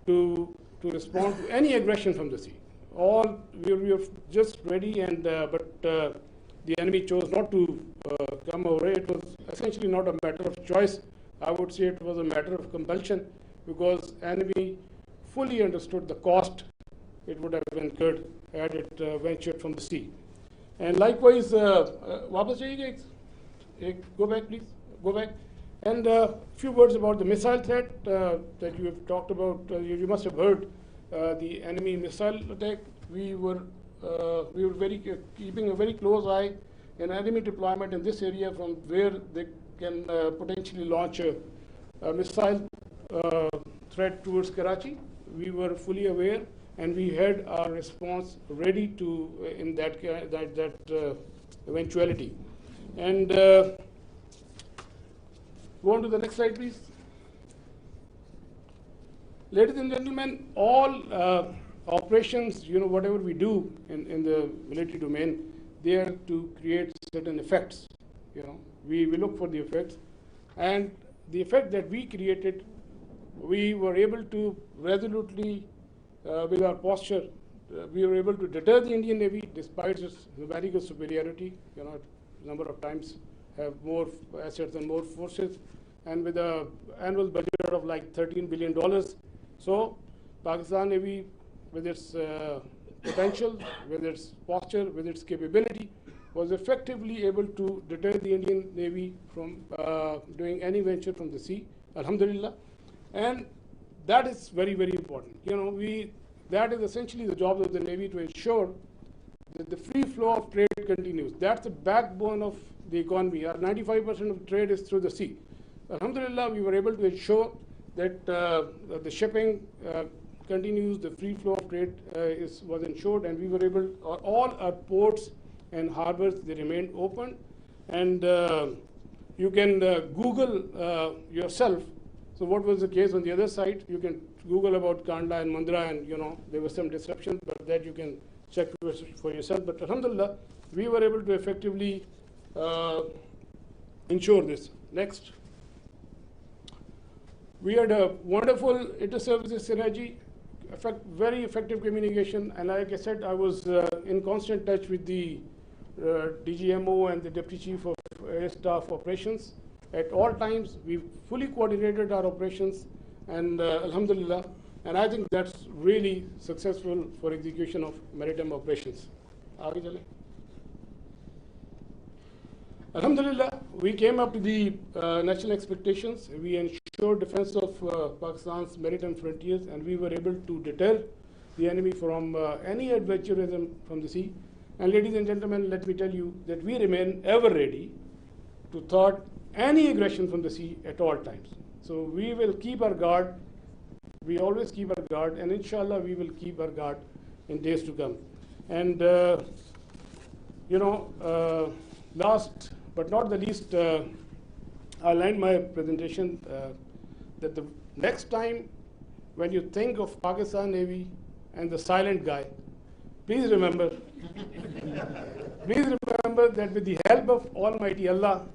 to respond to any aggression from the sea. We were just ready, and but the enemy chose not to come over. It was essentially not a matter of choice. I would say it was a matter of compulsion, because enemy fully understood the cost it would have incurred had it ventured from the sea. And likewise, वापस जाइएगा, go back please, go back. And a few words about the missile threat that you have talked about. You must have heard the enemy missile attack. We were keeping a very close eye on enemy deployment in this area, from where they can potentially launch a missile threat towards Karachi. We were fully aware, and we had our response ready to in that eventuality. And go on to the next slide, please. Ladies and gentlemen, all operations, whatever we do in the military domain, they are to create certain effects. We look for the effects, and the effect that we created, we were able to resolutely, with our posture, we were able to deter the Indian Navy despite its numerical superiority. A number of times have more assets and more forces, and with an annual budget of like $13 billion. So Pakistan Navy, with its potential, with its posture, with its capability, was effectively able to deter the Indian Navy from doing any venture from the sea, alhamdulillah. And that is very, very important. That is essentially the job of the Navy, to ensure that the free flow of trade continues. That's the backbone of the economy. Our 95% of trade is through the sea. Alhamdulillah, we were able to ensure that the shipping continues, the free flow of trade was ensured, and we were able, all our ports and harbors, they remained open. And you can Google yourself. So what was the case on the other side? You can Google about Kandla and Mundra, and there was some disruption, but that you can check for yourself. But alhamdulillah, we were able to effectively ensure this. Next. We had a wonderful inter-services synergy, very effective communication, and like I said, I was in constant touch with the DGMO and the Deputy Chief of Air Staff Operations. At all times, we fully coordinated our operations, and alhamdulillah, and I think that's really successful for execution of maritime operations. Alhamdulillah, we came up to the national expectations. We ensured defense of Pakistan's maritime frontiers, and we were able to deter the enemy from any adventurism from the sea. And ladies and gentlemen, let me tell you that we remain ever ready to thwart any aggression from the sea at all times. So we will keep our guard. We always keep our guard, and inshallah we will keep our guard in days to come. And last but not the least, I'll end my presentation that the next time when you think of Pakistan Navy and the silent guy, please remember remember that with the help of Almighty Allah,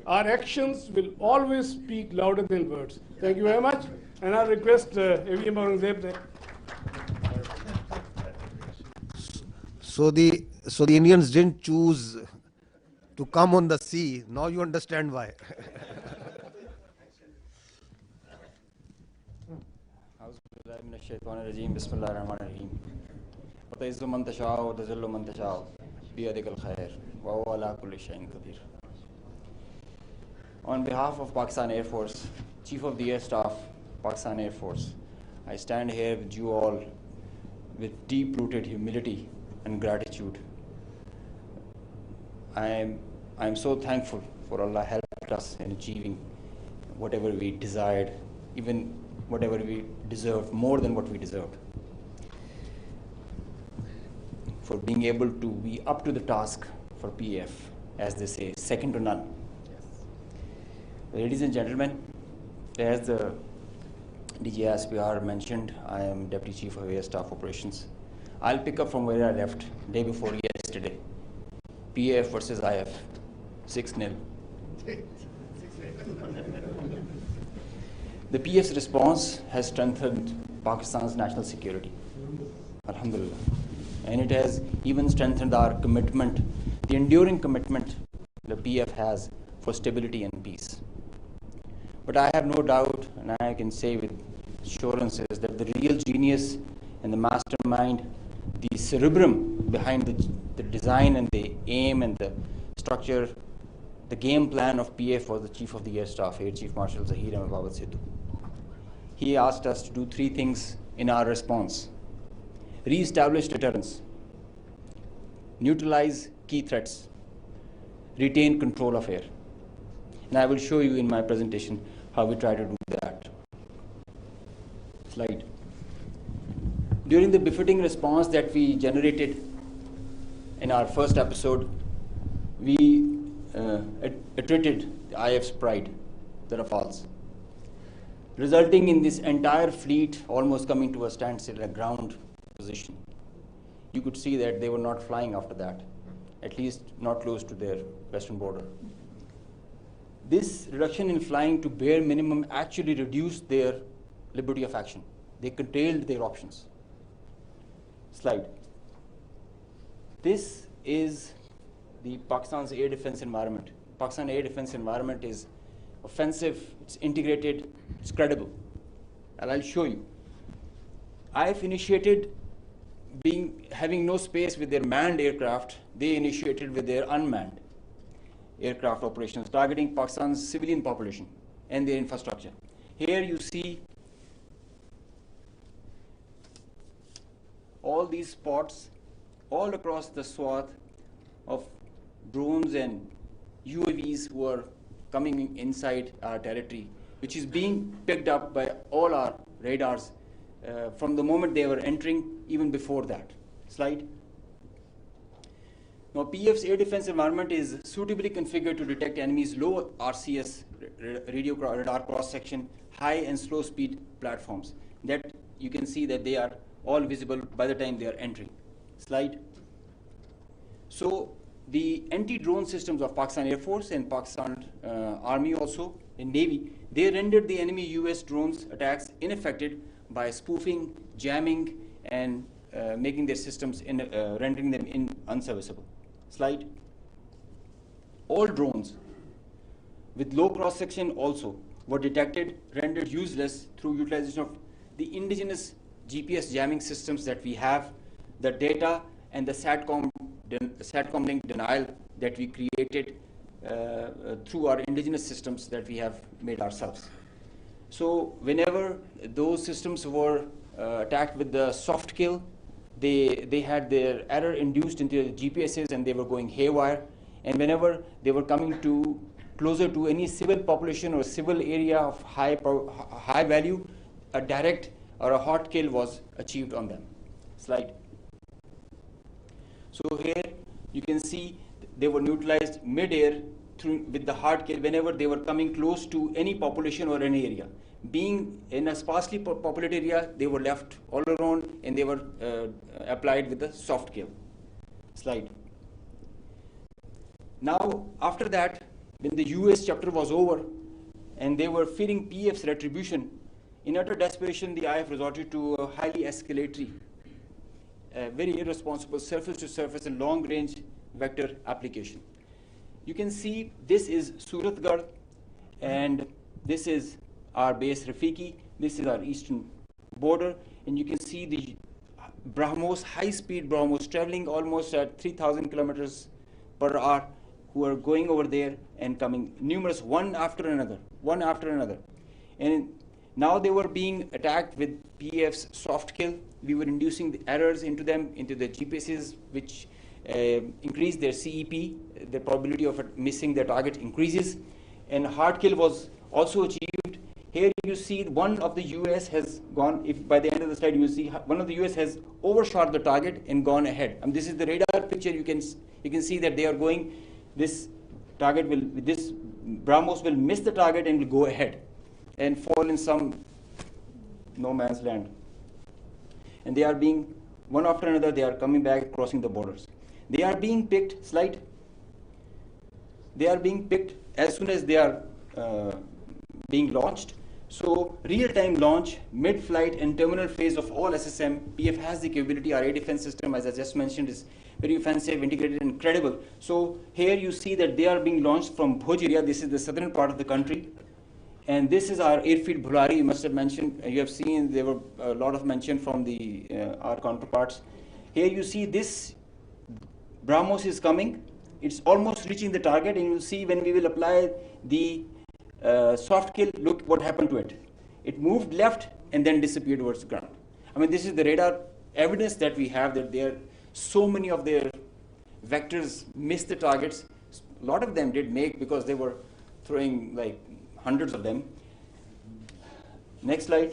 our actions will always speak louder than words. Thank you very much. And I request AVM Aurangzeb. So the Indians didn't choose to come on the sea. Now you understand why. On behalf of Pakistan Air Force, Chief of the Air Staff, Pakistan Air Force, I stand here with you all with deep-rooted humility and gratitude. I am so thankful for Allah helped us in achieving whatever we desired, even whatever we deserved, more than what we deserved. For being able to be up to the task for PF, as they say, second to none. Ladies and gentlemen, as the DGSPR mentioned, I am Deputy Chief of Air Staff Operations. I'll pick up from where I left day before yesterday. PF versus IF, 6-0. The PF's response has strengthened Pakistan's national security, alhamdulillah. And it has even strengthened our commitment, the enduring commitment the PF has for stability and peace. But I have no doubt, and I can say with assurances, that the real genius and the mastermind, the cerebrum behind the design and the aim and the structure, the game plan of PF was the Chief of the Air Staff, Air Chief Marshal Zahir Ahmed Babad Sidhu. He asked us to do 3 things in our response: re-establish deterrence, neutralize key threats, retain control of air. And I will show you in my presentation how we try to do that. Slide. During the befitting response that we generated in our first episode, we attrited the IF's pride, the Rafales, resulting in this entire fleet almost coming to a standstill, a ground position. You could see that they were not flying after that, at least not close to their western border. This reduction in flying to bare minimum actually reduced their liberty of action. They curtailed their options. Slide. This is the Pakistan's air defense environment. Pakistan air defense environment is offensive, it's integrated, it's credible. And I'll show you. IF initiated having no space with their manned aircraft. They initiated with their unmanned aircraft operations, targeting Pakistan's civilian population and their infrastructure. Here you see all these spots all across the swath of drones and UAVs who are coming inside our territory, which is being picked up by all our radars from the moment they were entering, even before that. Slide. Now, PF's air defense environment is suitably configured to detect enemies' low RCS, radio radar cross-section, high and slow speed platforms. That you can see that they are all visible by the time they are entering. Slide. So the anti-drone systems of Pakistan Air Force and Pakistan Army also, and Navy, they rendered the enemy US drones attacks ineffective by spoofing, jamming, and making their systems, rendering them unserviceable. Slide. All drones with low cross-section also were detected, rendered useless through utilization of the indigenous GPS jamming systems that we have, the data and the SATCOM link denial that we created through our indigenous systems that we have made ourselves. So whenever those systems were attacked with the soft kill, they had their error induced into the GPSs and they were going haywire. And whenever they were coming closer to any civil population or civil area of high value, a direct or a hot kill was achieved on them. Slide. So here you can see they were neutralized mid-air with the hard kill whenever they were coming close to any population or any area. Being in a sparsely populated area, they were left all around and they were applied with the soft kill. Slide. Now, after that, when the US chapter was over and they were fearing PF's retribution, in utter desperation, the IF resorted to a highly escalatory, very irresponsible surface-to-surface and long-range vector application. You can see this is Suratgarh, and this is our base Rafiki. This is our eastern border, and you can see the BrahMos, high-speed BrahMos, traveling almost at 3,000 kilometers per hour, who are going over there and coming, numerous, one after another. And now they were being attacked with PF's soft kill. We were inducing the errors into them, into the GPSs, which increased their CEP. The probability of missing their target increases. And hard kill was also achieved. Here you see one of the US has gone, if by the end of the slide you see one of the US has overshot the target and gone ahead. And this is the radar picture. You can see that they are going, this target will, this BrahMos will miss the target and will go ahead and fall in some no man's land. And they are being, one after another, they are coming back, crossing the borders. They are being picked, slide. They are being picked as soon as they are being launched. So real-time launch, mid-flight and terminal phase of all SSM, PF has the capability. Our air defense system, as I just mentioned, is very offensive, integrated, and credible. So here you see that they are being launched from Bhuj area. This is the southern part of the country. And this is our airfield Bhulari. You must have mentioned, you have seen there were a lot of mention from the our counterparts. Here you see this BrahMos is coming. It's almost reaching the target, and you'll see when we will apply the soft kill, look what happened to it. It moved left and then disappeared towards the ground. I mean, this is the radar evidence that we have, that there so many of their vectors missed the targets. A lot of them did make, because they were throwing like hundreds of them. Next slide.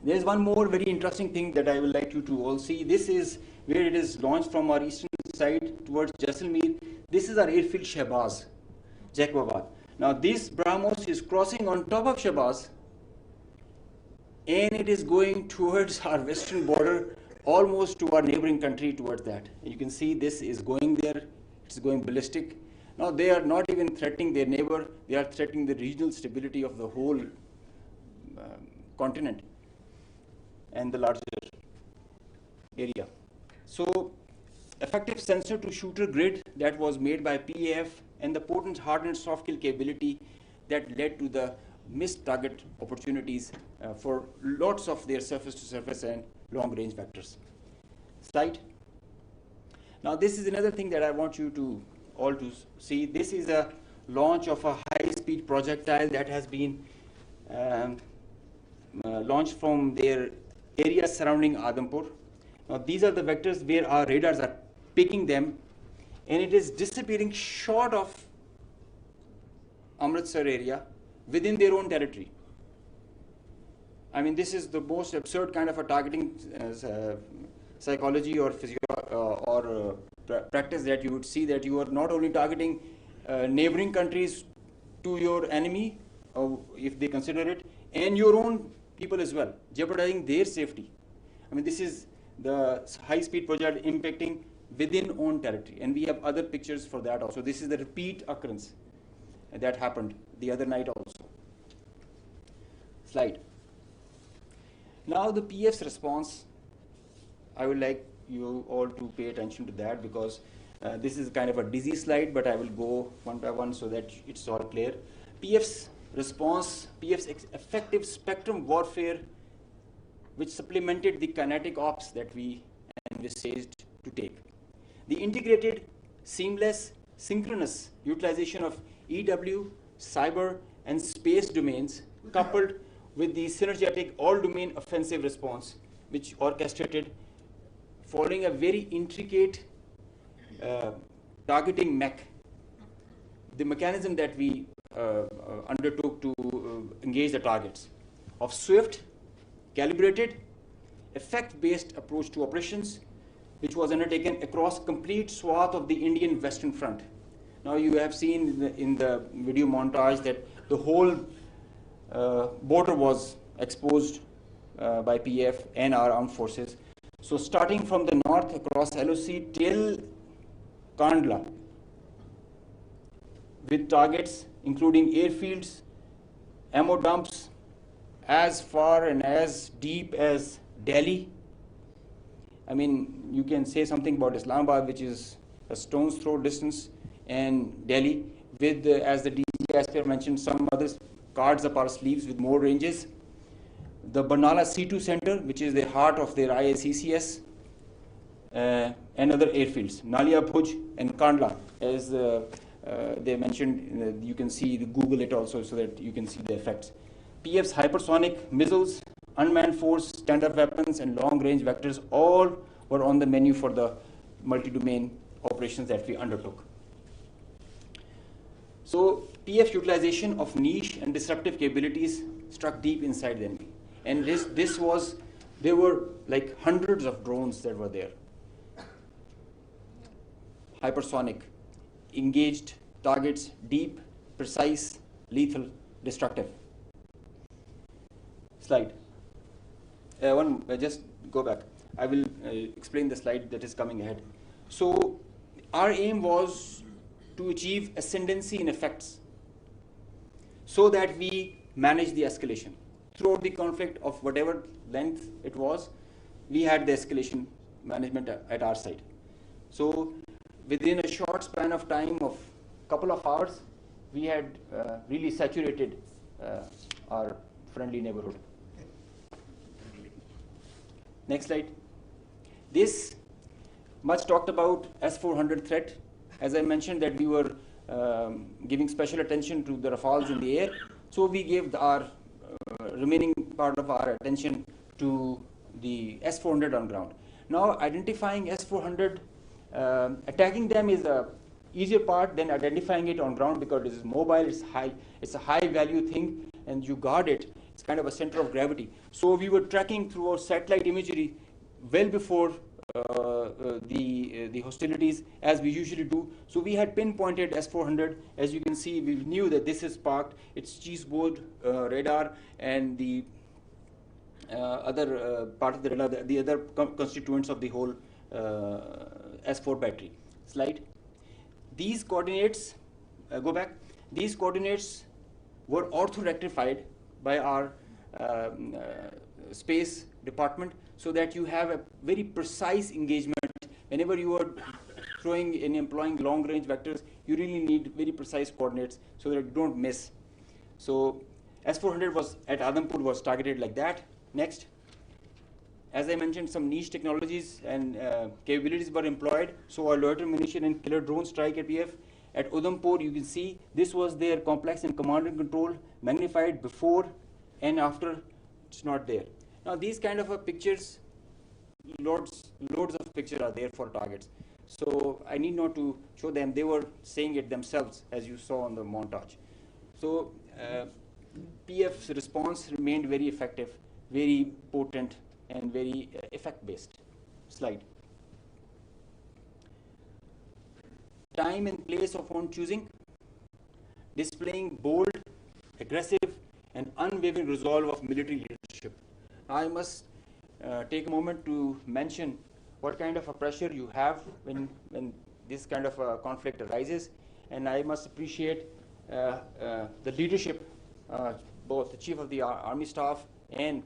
There's one more very interesting thing that I would like you to all see. This is where it is launched from our eastern side towards Jaisalmer. This is our airfield Shahbaz, Jacobabad. Now this BrahMos is crossing on top of Shahbaz, and it is going towards our western border, almost to our neighboring country, towards that. You can see this is going there, it's going ballistic. Now they are not even threatening their neighbor, they are threatening the regional stability of the whole continent and the larger area. So effective sensor to shooter grid that was made by PAF, and the potent hard and soft kill capability that led to the missed target opportunities for lots of their surface to surface and long range vectors. Slide. Now this is another thing that I want you to all to see. This is a launch of a high speed projectile that has been launched from their area surrounding Adampur. Now these are the vectors where our radars are picking them, and it is disappearing short of Amritsar area within their own territory. I mean, this is the most absurd kind of a targeting psychology or practice that you would see, that you are not only targeting neighboring countries to your enemy, if they consider it, and your own people as well, jeopardizing their safety. I mean, this is the high-speed projectile impacting within own territory, and we have other pictures for that also. This is the repeat occurrence that happened the other night also. Slide. Now the PF's response, I would like you all to pay attention to that, because this is kind of a dizzy slide, but I will go one by one so that it's all clear. PF's response, PF's effective spectrum warfare, which supplemented the kinetic ops that we envisaged to take. The integrated, seamless, synchronous utilization of EW, cyber, and space domains, coupled with the synergetic all-domain offensive response, which orchestrated following a very intricate targeting the mechanism that we undertook to engage the targets, of swift, calibrated, effect-based approach to operations, which was undertaken across complete swath of the Indian Western Front. Now you have seen in the video montage that the whole border was exposed by PF and our armed forces. So starting from the north across LOC till Kandla, with targets including airfields, ammo dumps as far and as deep as Delhi. I mean, you can say something about Islamabad, which is a stone's throw distance, and Delhi, with, as the DG Aspire mentioned, some other cards up our sleeves with more ranges. The Barnala C2 Center, which is the heart of their IACCS, and other airfields, Nalia Bhuj and Kandla, as they mentioned. You can see, Google it also so that you can see the effects. PF's hypersonic missiles, unmanned force, standard weapons, and long-range vectors all were on the menu for the multi-domain operations that we undertook. So PF utilization of niche and disruptive capabilities struck deep inside the enemy. And there were like hundreds of drones that were there. Hypersonic, engaged targets, deep, precise, lethal, destructive. Slide. Just go back. I will explain the slide that is coming ahead. So our aim was to achieve ascendancy in effects so that we manage the escalation. Throughout the conflict of whatever length it was, we had the escalation management at our side. So within a short span of time of a couple of hours, we had really saturated our friendly neighborhood. Next slide. This much talked about S-400 threat. As I mentioned that we were giving special attention to the Rafales in the air, so we gave our remaining part of our attention to the S-400 on ground. Now identifying S-400, attacking them is a easier part than identifying it on ground because it is mobile, it's a high value thing, and you guard it. It's kind of a center of gravity. So we were tracking through our satellite imagery well before the hostilities, as we usually do. So we had pinpointed S-400. As you can see, we knew that this is parked. It's cheeseboard radar and the other part of the radar, the other constituents of the whole S4 battery. Slide. These coordinates, go back. These coordinates were ortho-rectified by our space department so that you have a very precise engagement. Whenever you are throwing and employing long-range vectors, you really need very precise coordinates so that you don't miss. So S-400 was at Adhampur was targeted like that. Next. As I mentioned, some niche technologies and capabilities were employed. So our loiter munition and killer drone strike at PF. At Udhampur, you can see this was their complex and command and control magnified before and after. It's not there. Now these kind of pictures, loads of pictures are there for targets. So I need not to show them. They were saying it themselves, as you saw on the montage. So PF's response remained very effective, very potent, and very effect-based. Slide. Time and place of own choosing, displaying bold, aggressive, and unwavering resolve of military leadership. I must take a moment to mention what kind of a pressure you have when this kind of a conflict arises, and I must appreciate the leadership, both the Chief of the Army Staff and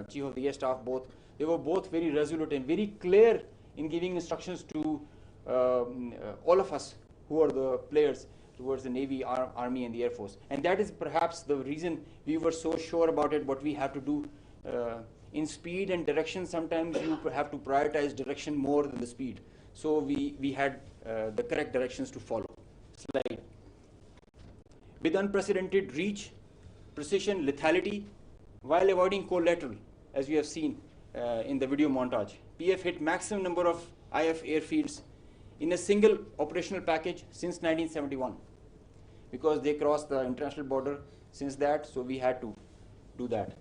Chief of the Air Staff, both. They were both very resolute and very clear in giving instructions to all of us who are the players towards the Navy, Army, and the Air Force. And that is perhaps the reason we were so sure about it, what we have to do. In speed and direction, sometimes you have to prioritize direction more than the speed. So we had the correct directions to follow. Slide. With unprecedented reach, precision, lethality, while avoiding collateral, as you have seen in the video montage. PF hit maximum number of IF airfields in a single operational package since 1971, because they crossed the international border since that, so we had to do that.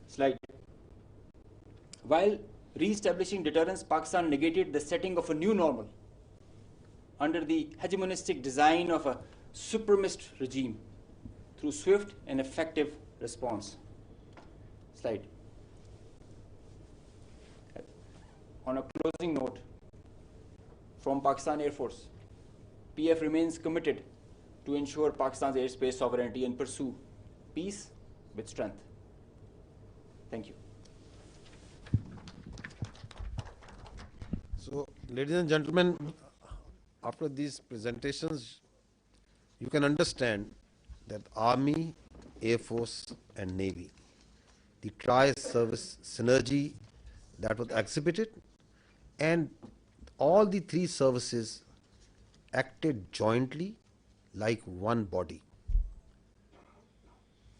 Slide. While re-establishing deterrence, Pakistan negated the setting of a new normal under the hegemonistic design of a supremacist regime through swift and effective response. Slide. On a closing note, from Pakistan Air Force, PF remains committed to ensure Pakistan's airspace sovereignty and pursue peace with strength. Thank you. So, ladies and gentlemen, after these presentations, you can understand that Army, Air Force and Navy, the tri-service synergy that was exhibited, and all the three services acted jointly like one body.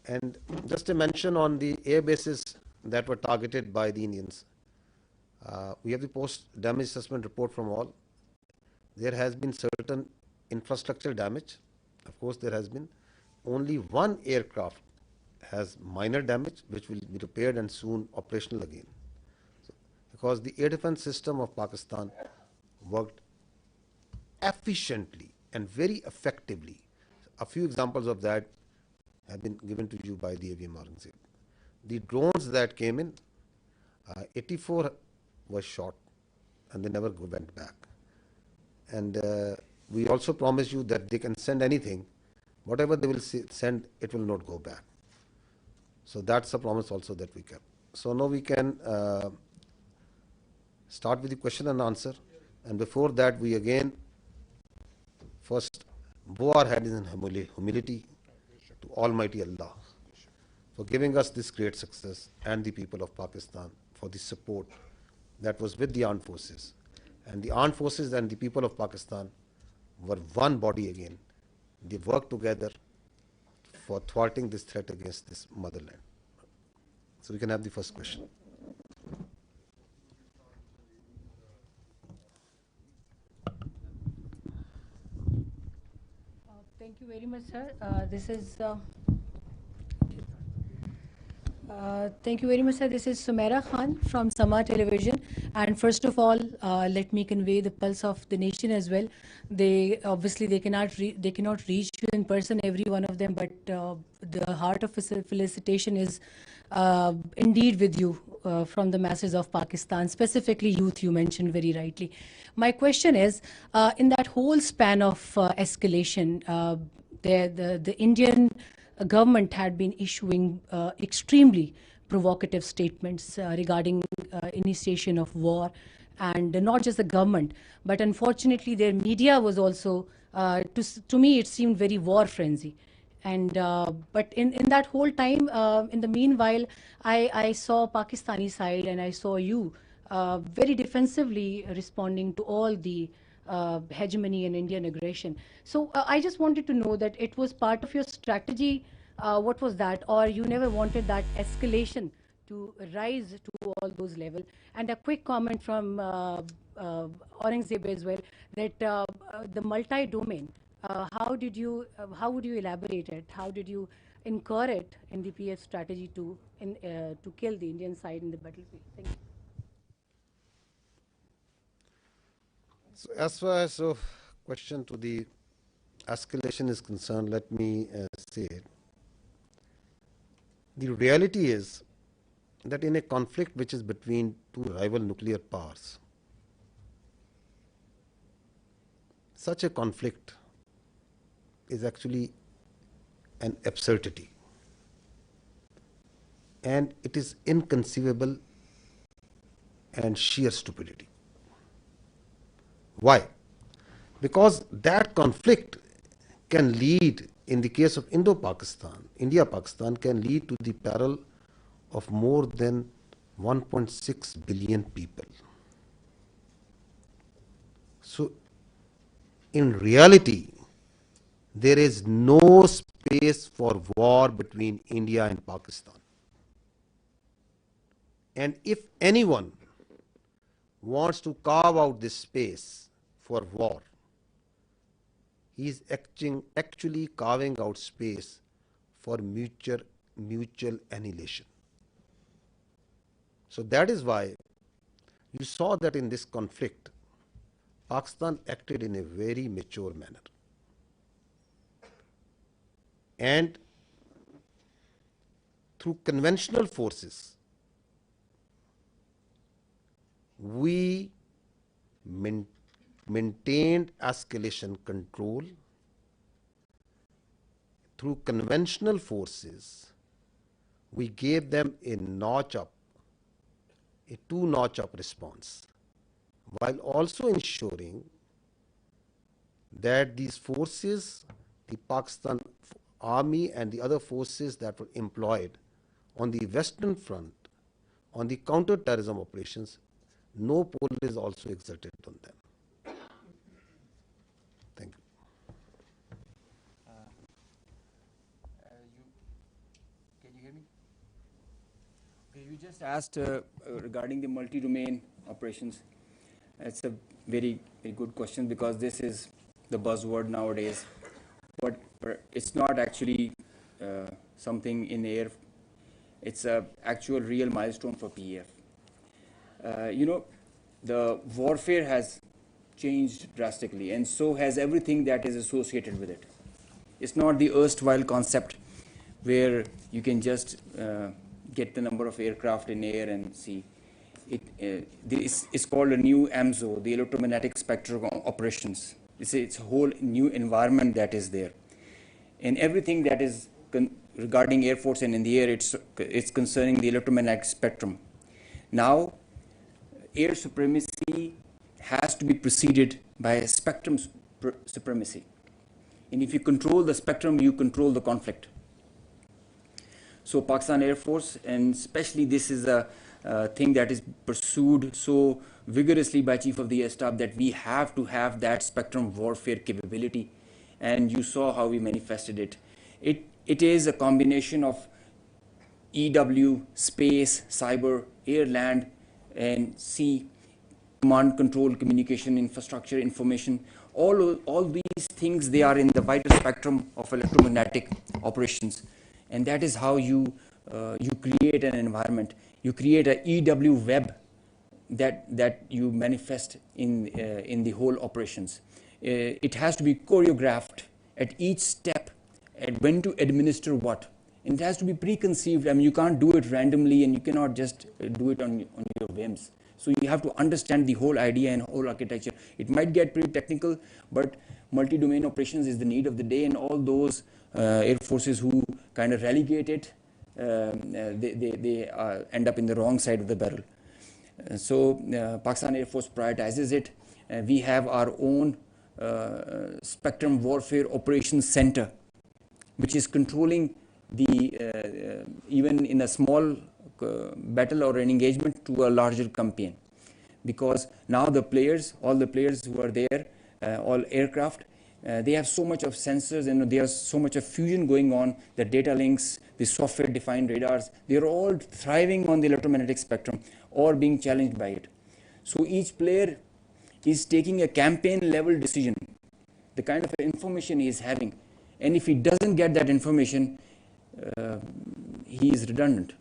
And just a mention on the air bases that were targeted by the Indians. We have the post-damage assessment report from all. There has been certain infrastructure damage. Of course, there has been. Only one aircraft has minor damage, which will be repaired and soon operational again. So, because the air defense system of Pakistan worked efficiently and very effectively. A few examples of that have been given to you by the AVM organization. The drones that came in, 84 were shot and they never went back. And we also promise you that they can send anything. Whatever they will send, it will not go back. So that's a promise also that we kept. So now we can start with the question and answer. And before that, we again first bow our heads in humility to Almighty Allah for giving us this great success, and the people of Pakistan for the support that was with the armed forces. And the armed forces and the people of Pakistan were one body again. They worked together for thwarting this threat against this motherland. So we can have the first question. Thank you very much, sir. Thank you very much, sir. This is Sumaira Khan from Sama Television. And first of all, let me convey the pulse of the nation as well. They obviously they cannot reach you in person, every one of them, but the heart of felicitation is indeed with you from the masses of Pakistan, specifically youth. You mentioned very rightly. My question is, in that whole span of escalation, the Indian government had been issuing extremely provocative statements regarding initiation of war, and not just the government, but unfortunately their media was also, to me it seemed very war frenzy. And but in that whole time, in the meanwhile, I saw Pakistani side and I saw you very defensively responding to all the hegemony and Indian aggression. So I just wanted to know that it was part of your strategy. What was that? Or you never wanted that escalation to rise to all those levels? And a quick comment from Aurangzeb as well, that the multi-domain, how would you elaborate it? How did you incur it in the PF strategy to kill the Indian side in the battlefield? Thank you. So as far as question to the escalation is concerned, let me say the reality is that in a conflict which is between two rival nuclear powers, such a conflict is actually an absurdity, and it is inconceivable and sheer stupidity. Why? Because that conflict can lead, in the case of Indo-Pakistan, India-Pakistan, can lead to the peril of more than 1.6 billion people. So, in reality, there is no space for war between India and Pakistan. And if anyone wants to carve out this space for war, he is actually carving out space for mutual annihilation. So that is why you saw that in this conflict, Pakistan acted in a very mature manner. And through conventional forces, we maintained escalation control through conventional forces, we gave them a two-notch up response, while also ensuring that these forces, the Pakistan Army and the other forces that were employed on the Western Front, on the counter-terrorism operations, no pull is also exerted on them. Thank you. Can you hear me? Okay, you just asked regarding the multi-domain operations. It's a very good question, because this is the buzzword nowadays. But it's not actually something in the air. It's a actual real milestone for PEF. You know, the warfare has changed drastically, and so has everything that is associated with it. It's not the erstwhile concept where you can just get the number of aircraft in air and see. It's called a new EMSO, the electromagnetic spectrum operations. It's a whole new environment that is there. And everything that is regarding Air Force and in the air, it's concerning the electromagnetic spectrum. Now, air supremacy has to be preceded by a spectrum supremacy. And if you control the spectrum, you control the conflict. So Pakistan Air Force, and especially this is a thing that is pursued so vigorously by Chief of the Air Staff, that we have to have that spectrum warfare capability. And you saw how we manifested it. It is a combination of EW, space, cyber, air, land, and sea, command, control, communication, infrastructure, information. All these things, they are in the vital spectrum of electromagnetic operations. And that is how you create an environment. You create a EW web that you manifest in the whole operations. It has to be choreographed at each step, and when to administer what. And it has to be preconceived. I mean, you can't do it randomly, and you cannot just do it on your whims. So you have to understand the whole idea and whole architecture. It might get pretty technical, but multi-domain operations is the need of the day, and all those air forces who kind of relegate it, they end up in the wrong side of the barrel. So Pakistan Air Force prioritizes it. We have our own Spectrum Warfare Operations Center, which is controlling the even in a small battle or an engagement to a larger campaign. Because now all the players who are there, all aircraft, they have so much of sensors, and there's so much of fusion going on, the data links, the software-defined radars, they're all thriving on the electromagnetic spectrum or being challenged by it. So each player is taking a campaign-level decision, the kind of information he is having. And if he doesn't get that information, he is redundant.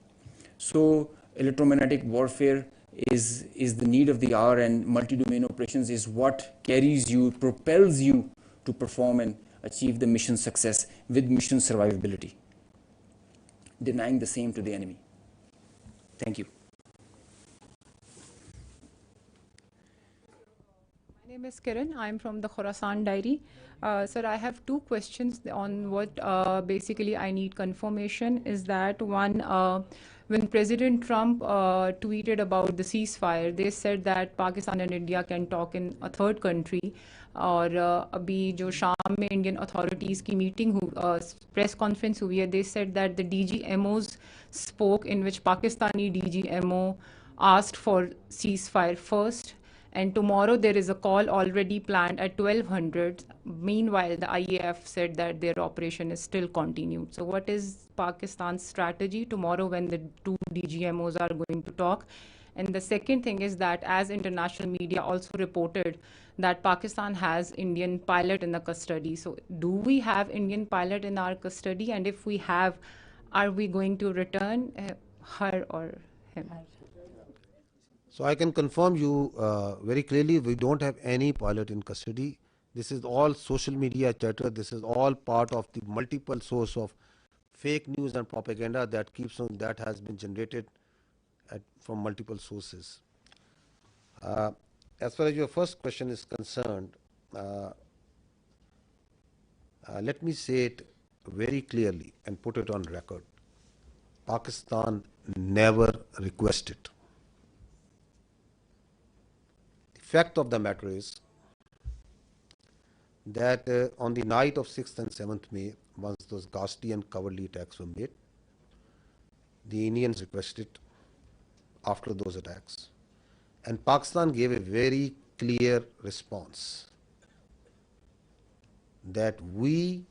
So electromagnetic warfare is the need of the hour, and multi-domain operations is what carries you, propels you to perform and achieve the mission success with mission survivability, denying the same to the enemy. Thank you. My name is Kiran. I'm from the Khorasan Diary. Sir, I have two questions on what basically I need confirmation. Is that one, when President Trump tweeted about the ceasefire, they said that Pakistan and India can talk in a third country. और अभी जो शाम में Indian authorities की meeting press conference हुई है, they said that the DGMOs spoke in which Pakistani DGMO asked for ceasefire first, and tomorrow there is a call already planned at 1200. Meanwhile, the IAF said that their operation is still continued. So what is Pakistan's strategy tomorrow when the two DGMOs are going to talk? And the second thing is that as international media also reported that Pakistan has Indian pilot in the custody. So do we have Indian pilot in our custody? And if we have, are we going to return her or him? So I can confirm you very clearly, we don't have any pilot in custody. This is all social media chatter. This is all part of the multiple source of fake news and propaganda that keeps on, that has been generated from multiple sources. As far as your first question is concerned, let me say it very clearly and put it on record. Pakistan never requested. The fact of the matter is that on the night of 6th and 7th May, once those ghastly and cowardly attacks were made, the Indians requested after those attacks. And Pakistan gave a very clear response that we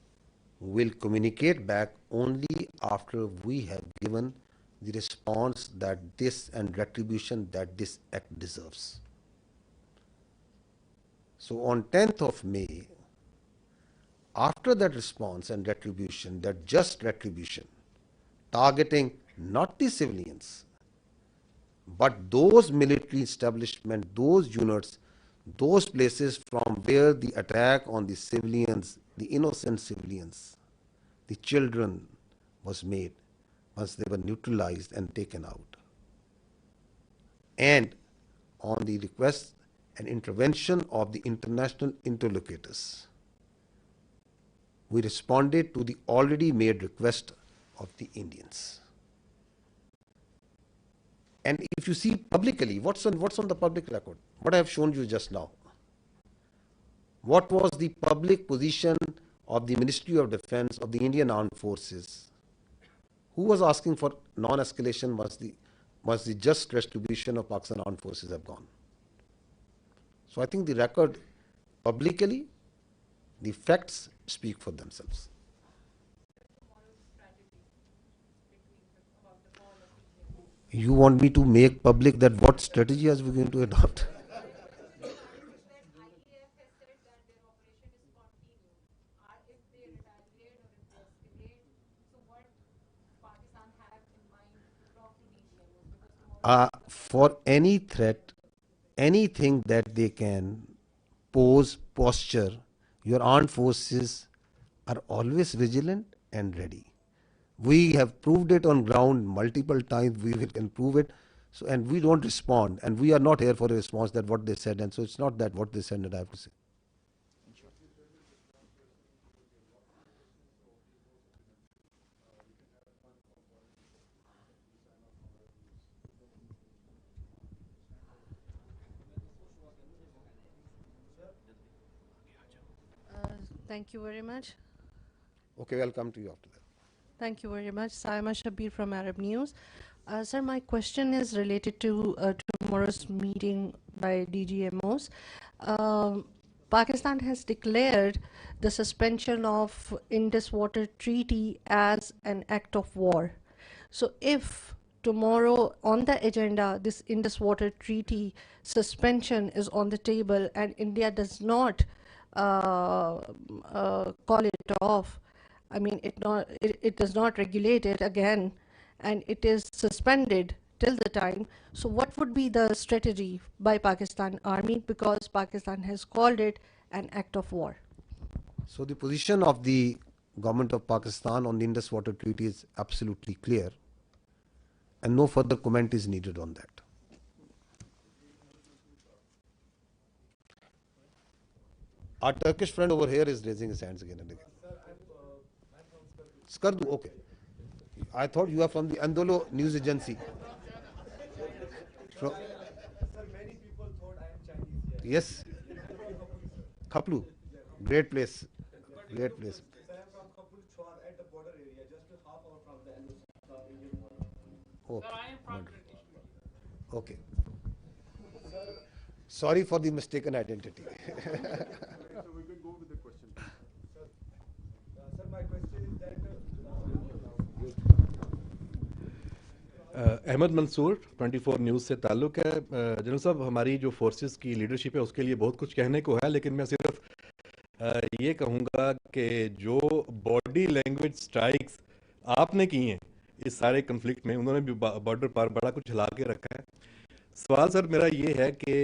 will communicate back only after we have given the response that this and retribution that this act deserves. So on 10th of May, after that response and retribution, that just retribution, targeting not the civilians, but those military establishments, those units, those places from where the attack on the civilians, the innocent civilians, the children was made, once they were neutralized and taken out. And on the request and intervention of the international interlocutors, we responded to the already made request of the Indians. And if you see publicly, what's on the public record? What I have shown you just now. What was the public position of the Ministry of Defense of the Indian Armed Forces? Who was asking for non-escalation once the just retribution of Pakistan Armed Forces have gone? So I think the record publicly, the facts speak for themselves. You want me to make public that what strategy are we going to adopt? For any threat, anything that they can pose, posture, your armed forces are always vigilant and ready. We have proved it on ground multiple times. We can prove it. So, and we don't respond. And we are not here for a response that what they said. And so it's not that what they said that I have to say. Thank you very much. Okay, I'll come to you after that. Thank you very much. Saima Shabir from Arab News. Sir, my question is related to tomorrow's meeting by DGMOs. Pakistan has declared the suspension of Indus Water Treaty as an act of war. So if tomorrow on the agenda this Indus Water Treaty suspension is on the table and India does not call it off, I mean, it does not regulate it again, and it is suspended till the time. So what would be the strategy by Pakistan Army, because Pakistan has called it an act of war? So the position of the government of Pakistan on the Indus Water Treaty is absolutely clear, and no further comment is needed on that. Our Turkish friend over here is raising his hands again and again. Skardu, okay. I thought you are from the Andolo news agency. Sir, many people thought I am Chinese here. Yes. Khaplu, great place. Great place. I am from Khaplu Chwar at the border area, just half hour from the Indian border. Okay. Sir, I am from British. Okay. Sorry for the mistaken identity. So we can go with the question. Sir, my question is that Ahmad Mansoor 24 news से ताल्लुक़ है। General साहब, हमारी जो forces की leadership है उसके लिए बहुत कुछ कहने को है, लेकिन मैं सिर्फ ये कहूँगा कि जो बॉडी लैंग्वेज स्ट्राइक्स आपने की हैं इस सारे कन्फ्लिक्ट में, उन्होंने भी बॉर्डर पर बड़ा कुछ हिला के रखा है। सवाल सर मेरा ये है कि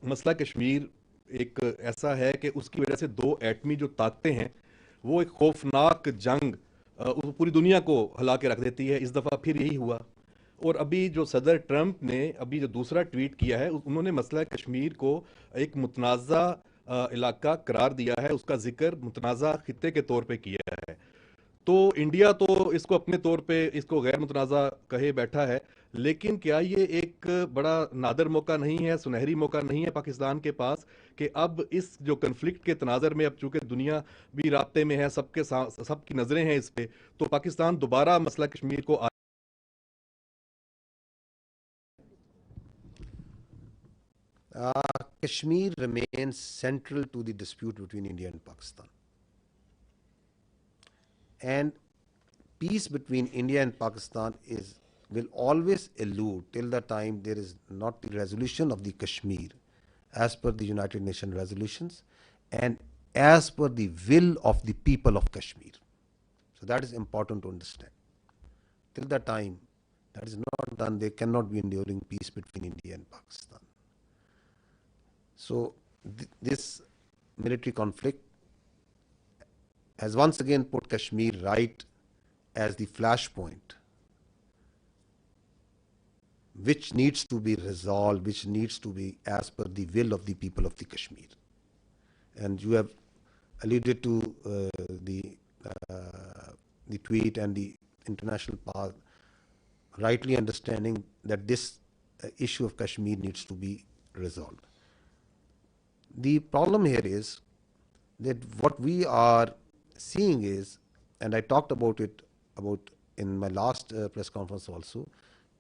मसला कश्मीर एक ऐसा है कि उसकी वजह से दो एटमी जो ताकतें हैं वो एक खौफनाक जंग पूरी दुनिया को हिला के रख देती है। इस दफ़ा फिर यही हुआ। और अभी जो सदर ट्रंप ने अभी जो दूसरा ट्वीट किया है, उन्होंने मसला कश्मीर को एक मुतनाज़ा इलाका करार दिया है, उसका जिक्र मुतनाज़ा खित्ते के तौर पे किया है। तो इंडिया तो इसको अपने तौर पे इसको गैर मुतनाज़ा कहे बैठा है, लेकिन क्या ये एक बड़ा नादर मौका नहीं है, सुनहरी मौका नहीं है पाकिस्तान के पास कि अब इस जो कन्फ्लिक्ट के तनाज़र में, अब चूंकि दुनिया भी राब्ते में है, सबकी नज़रें हैं इस पे, तो पाकिस्तान दोबारा मसला कश्मीर को Kashmir remains central to the dispute between India and Pakistan. And peace between India and Pakistan will always elude till the time there is not the resolution of the Kashmir as per the United Nations resolutions and as per the will of the people of Kashmir. So that is important to understand. Till the time that is not done, there cannot be enduring peace between India and Pakistan. So this military conflict has once again put Kashmir right as the flashpoint, which needs to be resolved, which needs to be as per the will of the people of the Kashmir. And you have alluded to the tweet and the international path, rightly understanding that this issue of Kashmir needs to be resolved. The problem here is that what we are seeing is, and I talked about it in my last press conference also,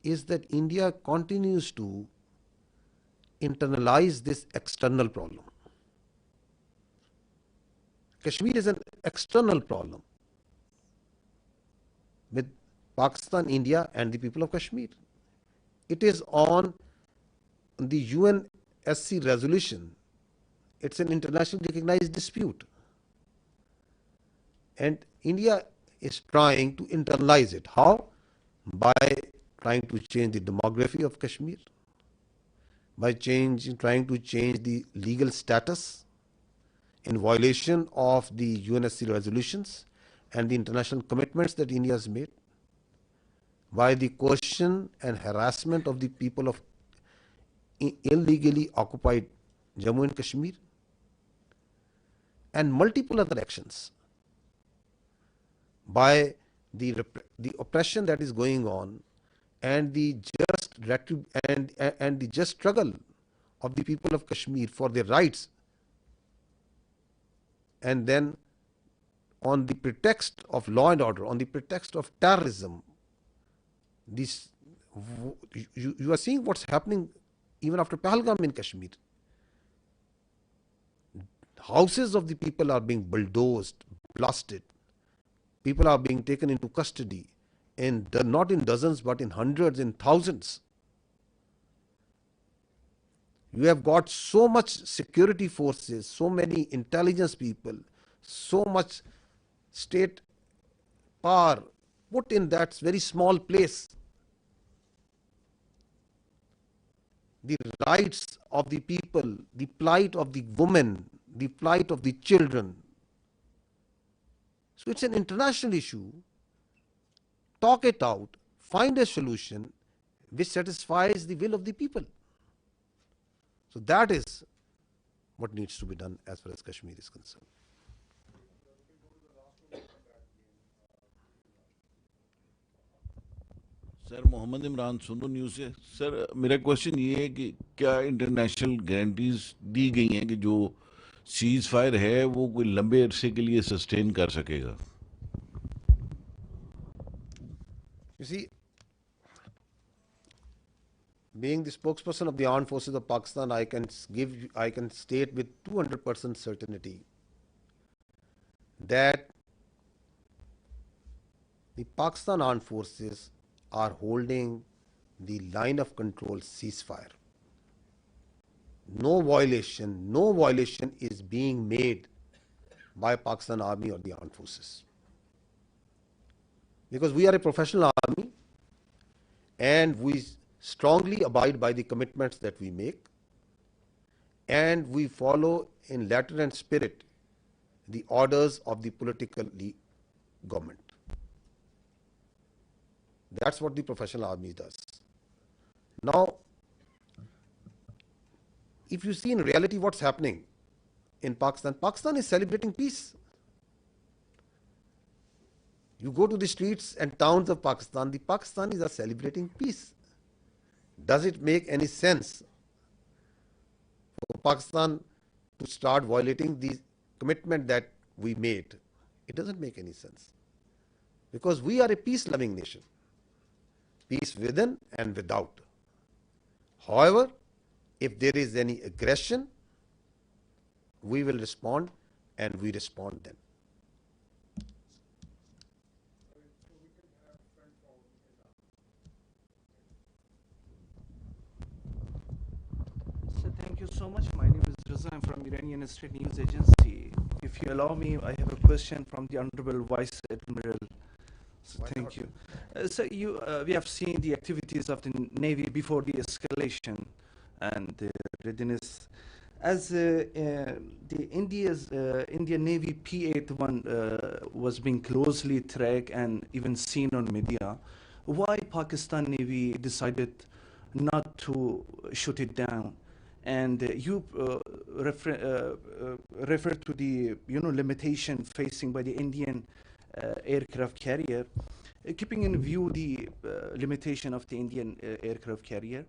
is that India continues to internalize this external problem. Kashmir is an external problem with Pakistan, India, and the people of Kashmir. It is on the UNSC resolution. It's an internationally recognized dispute. And India is trying to internalize it. How? By trying to change the demography of Kashmir, by trying to change the legal status in violation of the UNSC resolutions and the international commitments that India has made, by the coercion and harassment of the people of illegally occupied Jammu and Kashmir, and multiple other actions, by the oppression that is going on and the just struggle of the people of Kashmir for their rights, and then on the pretext of law and order, on the pretext of terrorism, you are seeing what's happening even after Pahalgam in Kashmir. Houses of the people are being bulldozed, blasted. People are being taken into custody, and not in dozens, but in hundreds and thousands. You have got so much security forces, so many intelligence people, so much state power put in that very small place. The rights of the people, the plight of the women, the plight of the children. So it's an international issue. Talk it out, find a solution which satisfies the will of the people. So that is what needs to be done as far as Kashmir is concerned. Sir Mohammad Imran Suno news से। Sir मेरा question ये है कि क्या international guarantees दी गई हैं कि जो सीज फायर है वो कोई लंबे अरसे के लिए सस्टेन कर सकेगा? You see, being the spokesperson of the armed forces of Pakistan, I can state with 200% certainty that the Pakistan armed forces are holding the line of control ceasefire. No violation is being made by Pakistan Army or the armed forces. Because we are a professional army and we strongly abide by the commitments that we make, and we follow in letter and spirit the orders of the political government. That's what the professional army does. Now, if you see in reality what's happening in Pakistan. Pakistan is celebrating peace. You go to the streets and towns of Pakistan, the Pakistanis are celebrating peace. Does it make any sense for Pakistan to start violating the commitment that we made? It doesn't make any sense, because we are a peace-loving nation, peace within and without. However, if there is any aggression, we will respond, and we respond then. So thank you so much. My name is Raza. I'm from Iranian State News Agency. If you allow me, I have a question from the Honorable Vice Admiral. So thank you. We have seen the activities of the Navy before the escalation and the readiness. As the Indian Navy P-81 was being closely tracked and even seen on media, why Pakistan Navy decided not to shoot it down? And you refer to the limitation facing by the Indian aircraft carrier. Keeping in view the limitation of the Indian aircraft carrier,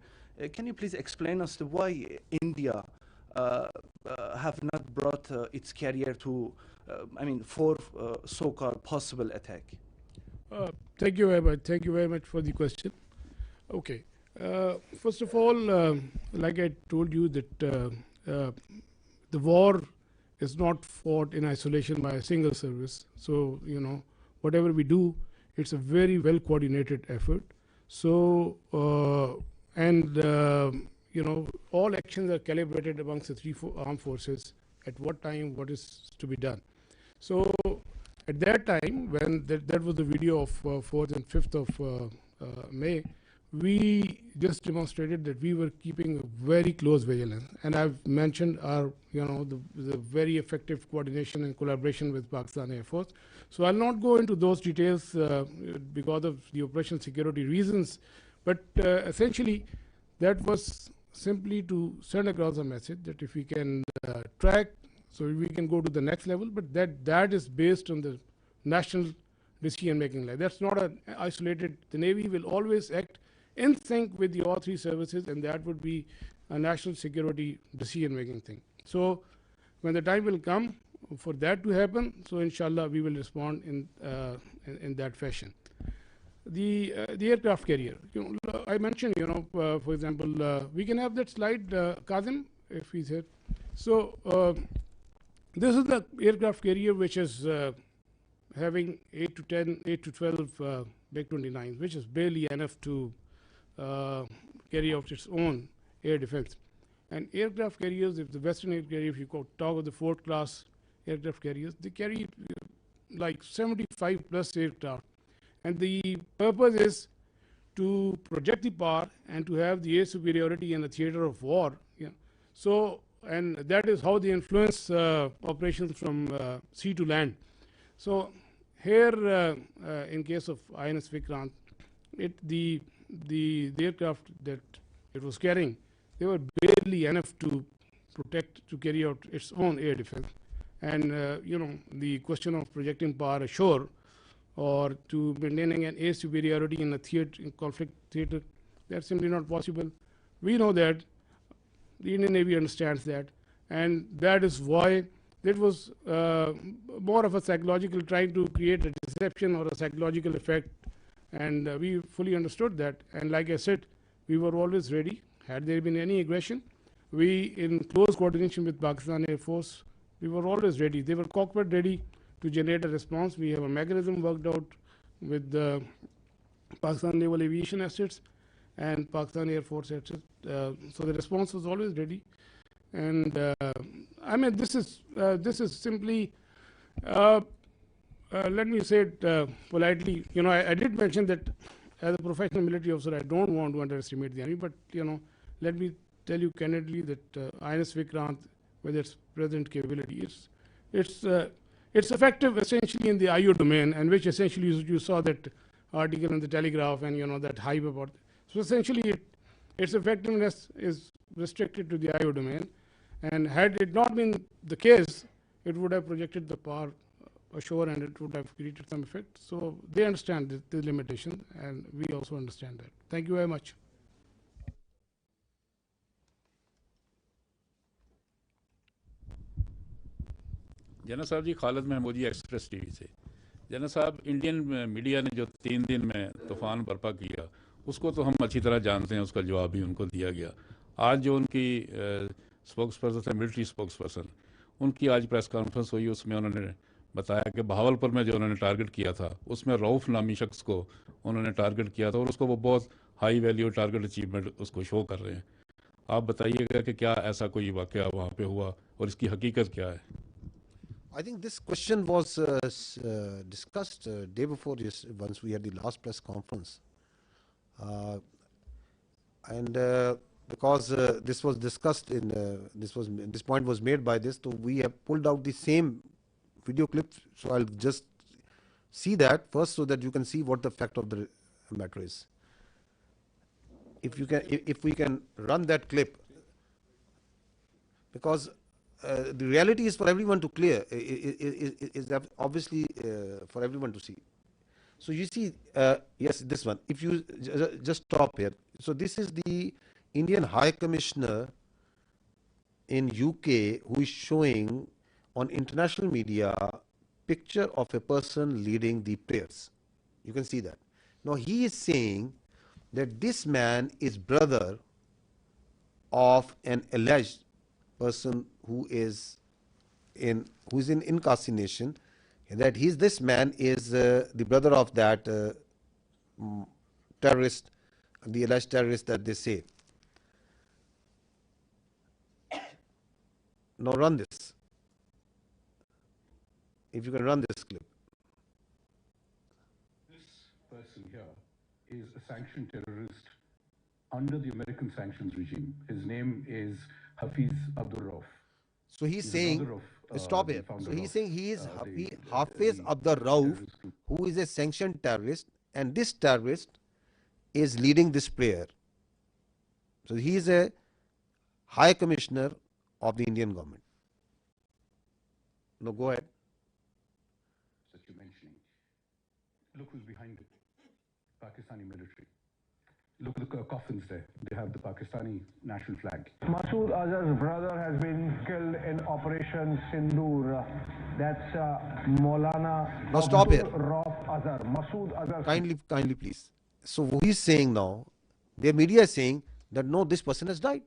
can you please explain us why India have not brought its carrier to, for so-called possible attack? Thank you very much. Thank you very much for the question. Okay. First of all, like I told you that the war is not fought in isolation by a single service. So, whatever we do, it's a very well coordinated effort. So, all actions are calibrated amongst the three armed forces at what time, what is to be done. So, at that time, when that was the video of 4th and 5th of May, we just demonstrated that we were keeping a very close vigilance, and I've mentioned our, the very effective coordination and collaboration with Pakistan Air Force. So I'll not go into those details because of the operational security reasons, but essentially that was simply to send across a message that if we can track, so we can go to the next level, but that is based on the national decision-making line. That's not an isolated. The Navy will always act in sync with the all three services, and that would be a national security decision-making thing. So when the time will come for that to happen, so inshallah we will respond in that fashion. The aircraft carrier, I mentioned, for example, we can have that slide, Kazim, if he's here. So this is the aircraft carrier which is having 8 to 12 MiG-29s, which is barely enough to carry out its own air defense. And aircraft carriers, if the Western air carrier, if you talk of the 4th class aircraft carriers, they carry like 75 plus aircraft. And the purpose is to project the power and to have the air superiority in the theater of war. Yeah. So, and that is how they influence operations from sea to land. So here, in case of INS Vikrant, the aircraft that it was carrying, they were barely enough to protect, to carry out its own air defense. And the question of projecting power ashore or to maintaining an air superiority in a conflict theater, that's simply not possible. We know that, the Indian Navy understands that, and that is why it was more of a psychological, trying to create a deception or a psychological effect, and we fully understood that. And like I said, we were always ready. Had there been any aggression, we, in close coordination with Pakistan Air Force, we were always ready. They were cockpit ready to generate a response. We have a mechanism worked out with the Pakistan Naval Aviation Assets and Pakistan Air Force Assets. So the response was always ready. And I mean, this is simply, let me say it politely. I did mention that as a professional military officer, I don't want to underestimate the enemy, but let me tell you candidly that INS Vikrant, with its present capability, it's effective essentially in the IO domain, and which essentially you saw that article in the Telegraph and that hype about. So essentially, its effectiveness is restricted to the IO domain, And had it not been the case, it would have projected the power ashore and it would have created some effect. So they understand the limitation, and we also understand that. Thank you very much. जना साहब जी, खालिद महमूद जी, express TV से। जना साहब, Indian media ने जो 3 दिन में तूफ़ान बर्पा किया, उसको तो हम अच्छी तरह जानते हैं, उसका जवाब भी उनको दिया गया। आज जो उनकी स्पोक्स पर्सन थे, मिलिट्री स्पोक्स पर्सन, उनकी आज प्रेस कॉन्फ्रेंस हुई, उसमें उन्होंने बताया कि बहावलपुर में जो उन्होंने टारगेट किया था, उसमें रऊफ़ नामी शख्स को उन्होंने टारगेट किया था और उसको वो बहुत हाई वैल्यू टारगेट अचीवमेंट उसको शो कर रहे हैं। आप बताइएगा कि क्या ऐसा कोई वाक़या वहाँ पे हुआ और इसकी हकीकत क्या है? I think this question was discussed day before once we had the last press conference, and because this was discussed in this point was made by this, so we have pulled out the same video clip. So I'll just see that first, so that you can see what the fact of the matter is. If you can, if we can run that clip, because the reality is for everyone to clear, is that obviously for everyone to see. So you see, yes, this one. If you just stop here. So this is the Indian High Commissioner in UK who is showing on international media picture of a person leading the prayers. You can see that. Now he is saying that this man is brother of an alleged person who is in incarceration, and that this man is the brother of that terrorist, the alleged terrorist that they say. Now run this. If you can run this clip. This person here is a sanctioned terrorist under the American sanctions regime. His name is Hafiz Abdul Rauf. So he's saying, stop here. So he's saying he is Hafiz Abdul Rauf, who is a sanctioned terrorist, and this terrorist is leading this prayer. So he is a High Commissioner of the Indian government. No, go ahead. That you're mentioning. Look who's behind it. Pakistani military. Look at the coffins there. They have the Pakistani national flag. Masood Azhar's brother has been killed in Operation Sindoor. That's Maulana. Now stop here. Rauf Azhar. Masood Azhar. Kindly, please. So what he's saying now, their media is saying that no, this person has died.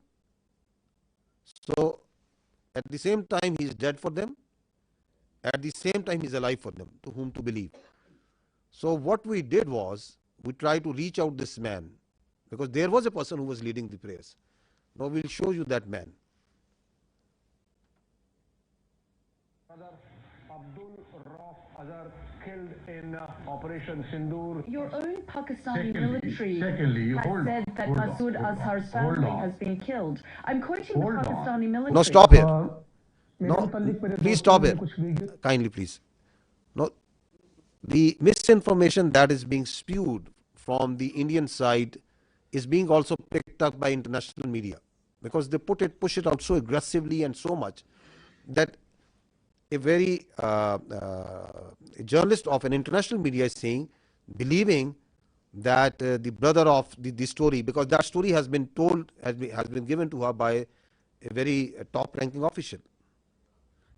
So at the same time, he is dead for them. At the same time, he is alive for them, to whom to believe. So what we did was, we tried to reach out this man, because there was a person who was leading the prayers. Now we'll show you that man. Abdul Rauf Azhar killed in Operation Sindoor. Your own Pakistani military secondly, has said that Masood Azhar's family has been killed. I'm quoting the Pakistani military. No, stop here. No, please stop here. Kindly, please. No, the misinformation that is being spewed from the Indian side is being also picked up by international media, because they push it out so aggressively and so much that a very a journalist of an international media is saying, believing that the brother of the story, because that story has been told, has been given to her by a very top-ranking official,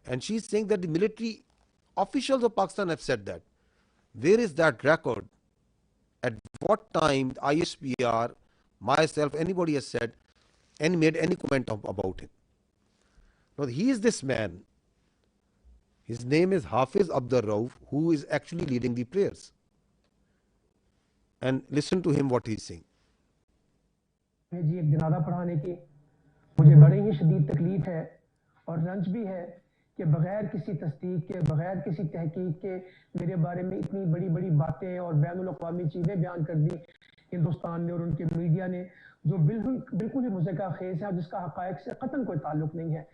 and she is saying that the military officials of Pakistan have said that. Where is that record? At what time ISPR, myself, anybody has said and made any comment about it? Now he is this man. His name is Hafiz Abdul Rauf, who is actually leading the prayers. And listen to him what he is saying. जी एक जनाजा पढ़ाने की मुझे बड़ी ही शदीद तकलीफ है और रंज भी है कि बगैर किसी तस्दीक के, बगैर किसी तहकीक के मेरे बारे में इतनी बड़ी बड़ी बातें और बैनुल-अक़वामी चीज़ें बयान कर दी हिंदुस्तान ने और उनके मीडिया ने, जो बिल्कुल ही मुज़क्का खेज़ है और जिसका हक़ाइक़ से क़तन कोई ताल्लुक़ नहीं है।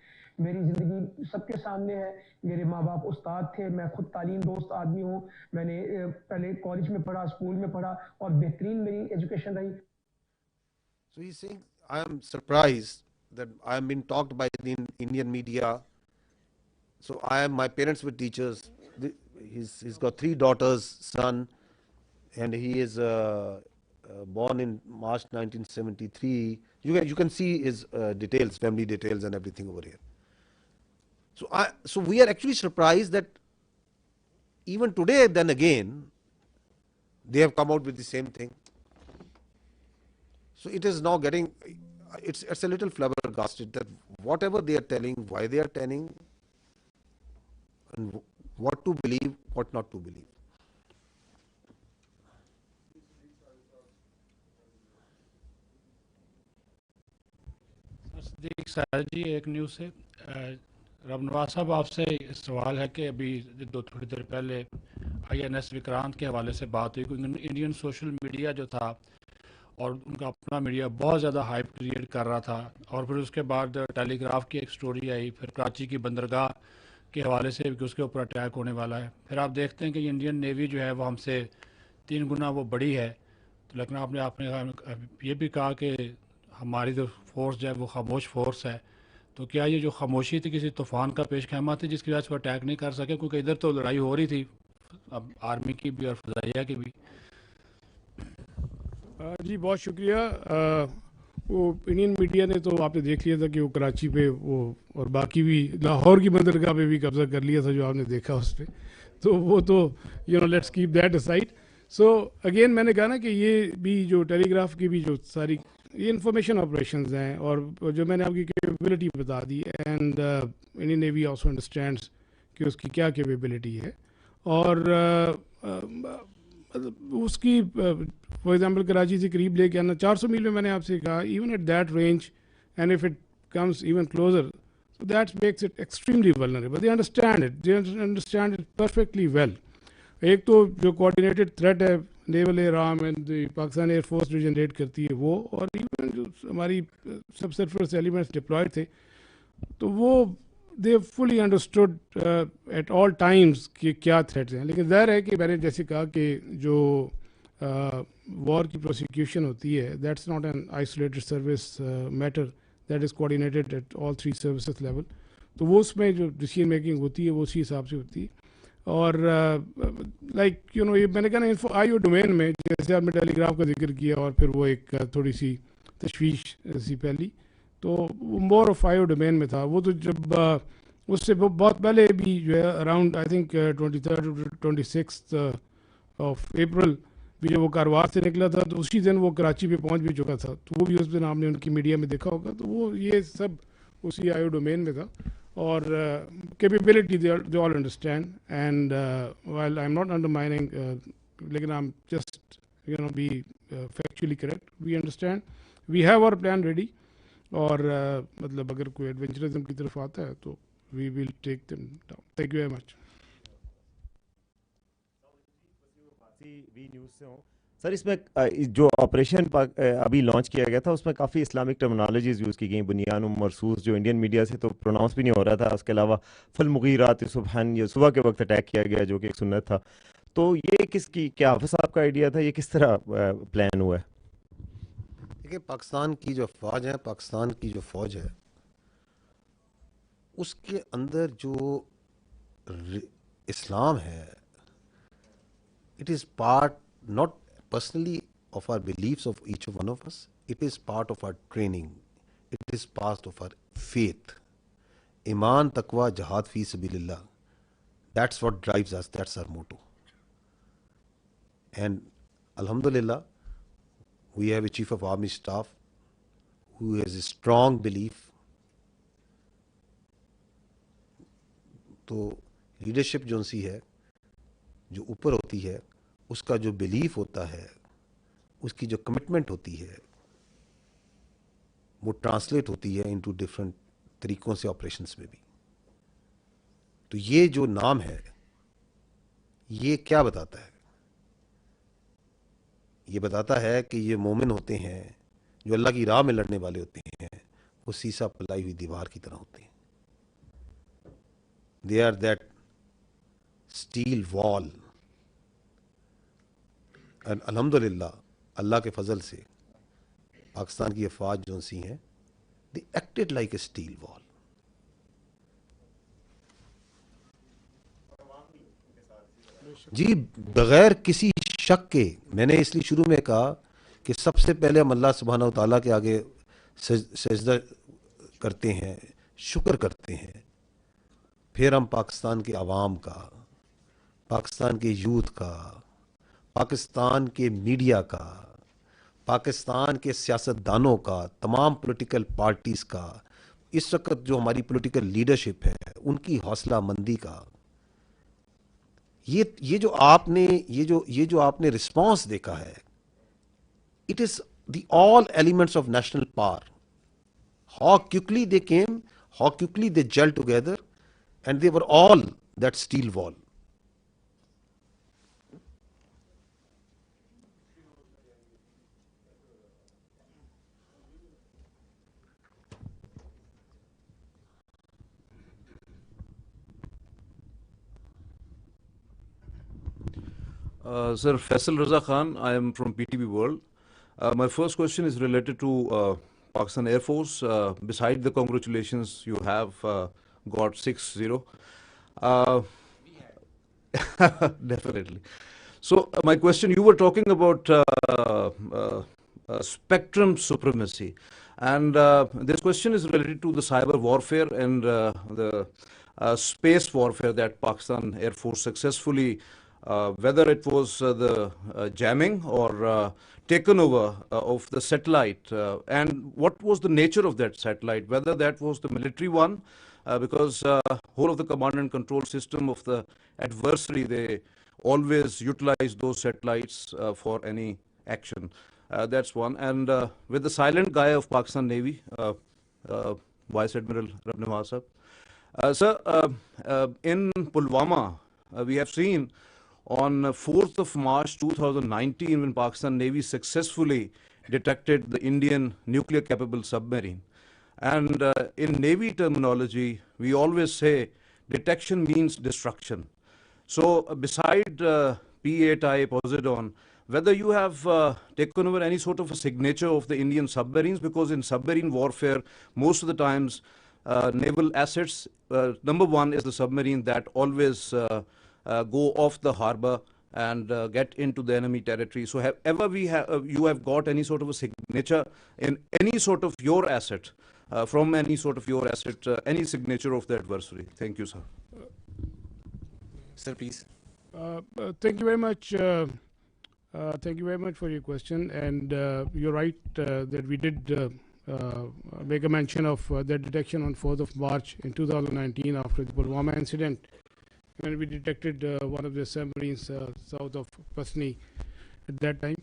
मेरी ज़िंदगी सबके सामने है। मेरे माँ बाप उस्ताद थे, मैं खुद तालीम दोस्त आदमी हूँ। मैंने पहले कॉलेज में पढ़ा, स्कूल में पढ़ा और बेहतरीन मेरी एजुकेशन रही। So he's saying, I am surprised that I am being talked by the Indian media. So my parents were teachers. He's got 3 daughters, son, and he is born in March 1973. You can see his details, family details and everything over here. So we are actually surprised that even today, then again, they have come out with the same thing. So it is now getting, it's a little flabbergasted that whatever they are telling, why they are telling, and what to believe, what not to believe. صدیق سر جی ایک news سے رب نواز صاحب آپ سے سوال ہے کہ ابھی تھوڑی دیر پہلے آئی این ایس وکرانت کے حوالے سے بات ہوئی کہ انڈین سوشل میڈیا جو تھا اور ان کا اپنا میڈیا بہت زیادہ ہائپ کریٹ کر رہا تھا، اور پھر اس کے بعد ٹیلی گراف کی ایک سٹوری آئی، پھر کراچی کی بندرگاہ کے حوالے سے کہ اس کے اوپر اٹیک ہونے والا ہے، پھر آپ دیکھتے ہیں کہ انڈین نیوی جو ہے وہ ہم سے 3 گنا وہ بڑی ہے، تو لیکن آپ نے یہ بھی کہا کہ ہماری جو فورس جو ہے وہ خاموش فورس ہے، تو کیا یہ جو خاموشی تھی کسی طوفان کا پیش خیمہ تھی جس کی وجہ سے وہ اٹیک نہیں کر سکے؟ کیونکہ ادھر تو لڑائی ہو رہی تھی اب آرمی کی بھی اور فضائیہ کی بھی. جی بہت شکریہ. وہ انڈین میڈیا نے تو آپ نے دیکھ لیا تھا کہ وہ کراچی پہ وہ اور باقی بھی لاہور کی بندرگاہ پہ بھی قبضہ کر لیا تھا جو آپ نے دیکھا اس پہ، تو وہ تو let's keep that aside. So again میں نے کہا نا کہ یہ بھی جو ٹیلی گراف کی بھی جو ساری یہ انفارمیشن آپریشنز ہیں، اور جو میں نے آپ کی کیپیبلٹی بتا دی، and Indian navy also understands کہ اس کی کیا کیپیبلٹی ہے، اور اس کی فار ایگزامپل کراچی سے قریب لے کے آنا 400 میل میں میں نے آپ سے کہا even at that range and if it comes even closer so that makes it extremely vulnerable. They understand it perfectly well. ایک تو جو کوآرڈینیٹڈ تھریٹ ہے naval air arm and Pakistan air force جو جنریٹ کرتی ہے وہ، اور ایون جو ہماری سب سرفیس ایلیمنٹس ڈپلائڈ تھے، تو وہ دے فلی انڈرسٹوڈ ایٹ آل ٹائمز کہ کیا تھریٹس ہیں. لیکن ظاہر ہے کہ میں نے جیسے کہا کہ جو وار کی پروسیکیوشن ہوتی ہے that's not an isolated service matter, that is coordinated at all 3 services level. تو وہ اس میں جو ڈیسیژن میکنگ ہوتی ہے وہ اسی حساب سے ہوتی ہے. اور لائک یہ میں نے کہا نا انفو آئی ڈومین میں جیسے آپ نے ٹیلی گراف کا ذکر کیا اور پھر وہ ایک تھوڑی سی تشویش سی پہلی، تو وہ مور آف آئی ڈومین میں تھا. وہ تو جب اس سے بہت پہلے بھی جو ہے around I think 23 26 of April بھی جب وہ کاروار سے نکلا تھا تو اسی دن وہ کراچی پہ پہنچ بھی چکا تھا، تو وہ بھی اس دن آپ نے ان کی میڈیا میں دیکھا ہوگا. تو وہ یہ سب اسی آئی ڈومین میں تھا، اور capability they all understand and while I am not undermining لیکن I am just be factually correct. We understand we have our plan ready, اور مطلب اگر کوئی ایڈونچرزم کی طرف آتا ہے تو we will take them down. Thank you very much. Sir اس میں جو آپریشن ابھی لانچ کیا گیا تھا اس میں کافی اسلامک ٹرمنالوجیز یوز کی گئیں، بنیان مرسوس جو انڈین میڈیا سے تو پروناؤنس بھی نہیں ہو رہا تھا، اس کے علاوہ فالمغیرات صبحن یہ صبح کے وقت اٹیک کیا گیا جو کہ ایک سنت تھا. تو یہ کس کی کیا حافظ صاحب کا آئیڈیا تھا، یہ کس طرح پلان ہوا ہے؟ دیکھیے پاکستان کی جو افواج ہے، پاکستان کی جو فوج ہے اس کے اندر جو اسلام ہے it is part not personally of our beliefs of each one of us, it is part of our training, it is part of our faith. Iman, taqwa, jihad fi sabilillah, that's what drives us, that's our motto. And alhamdulillah we have a chief of army staff who has a strong belief. تو leadership جو سی ہے جو اوپر ہوتی ہے اس کا جو belief ہوتا ہے، اس کی جو کمٹمنٹ ہوتی ہے وہ ٹرانسلیٹ ہوتی ہے انٹو ڈفرینٹ طریقوں سے آپریشنس میں بھی. تو یہ جو نام ہے یہ کیا بتاتا ہے؟ یہ بتاتا ہے کہ یہ مومن ہوتے ہیں جو اللہ کی راہ میں لڑنے والے ہوتے ہیں، وہ سیسا پلائی ہوئی دیوار کی طرح ہوتے ہیں. They are that steel wall. And الحمدللہ اللہ کے فضل سے پاکستان کی افواج جو سی ہیں They acted like a steel wall. जी बगैर किसी शक के, मैंने इसलिए शुरू में कहा कि सबसे पहले हम अल्लाह सुब्हानहू तआला के आगे सजदा करते हैं, शुक्र करते हैं, फिर हम पाकिस्तान के अवाम का, पाकिस्तान के यूथ का, पाकिस्तान के मीडिया का, पाकिस्तान के सियासतदानों का, तमाम पॉलिटिकल पार्टीज़ का, इस वक्त जो हमारी पॉलिटिकल लीडरशिप है उनकी हौसला मंदी का, ये जो आपने रिस्पांस देखा है, it is the all elements of national power. How quickly they came, how quickly they gelled together, and they were all that steel wall. Sir, Faisal Raza Khan, I am from PTB World. My first question is related to Pakistan Air Force. Beside the congratulations, you have got 6-0. Definitely. So my question, you were talking about spectrum supremacy. And this question is related to the cyber warfare and the space warfare that Pakistan Air Force successfully, whether it was the jamming or taken over of the satellite, and what was the nature of that satellite, whether that was the military one, because whole of the command and control system of the adversary, they always utilize those satellites for any action. That's one. And with the silent guy of Pakistan Navy, Vice Admiral Nawaz sahab. Sir, in Pulwama, we have seen on 4th of March 2019, when Pakistan Navy successfully detected the Indian nuclear capable submarine. And in Navy terminology, we always say detection means destruction. So beside P-8I Poseidon, whether you have taken over any sort of a signature of the Indian submarines, because in submarine warfare, most of the times naval assets, number one is the submarine that always go off the harbor and get into the enemy territory. So have ever you have got any sort of a signature in any sort of your asset, from any sort of your asset, any signature of the adversary? Thank you, sir. Sir, please. Thank you very much. Thank you very much for your question. And you're right that we did make a mention of that detection on 4th of March in 2019 after the Pulwama incident, when we detected one of the submarines south of Pasni at that time.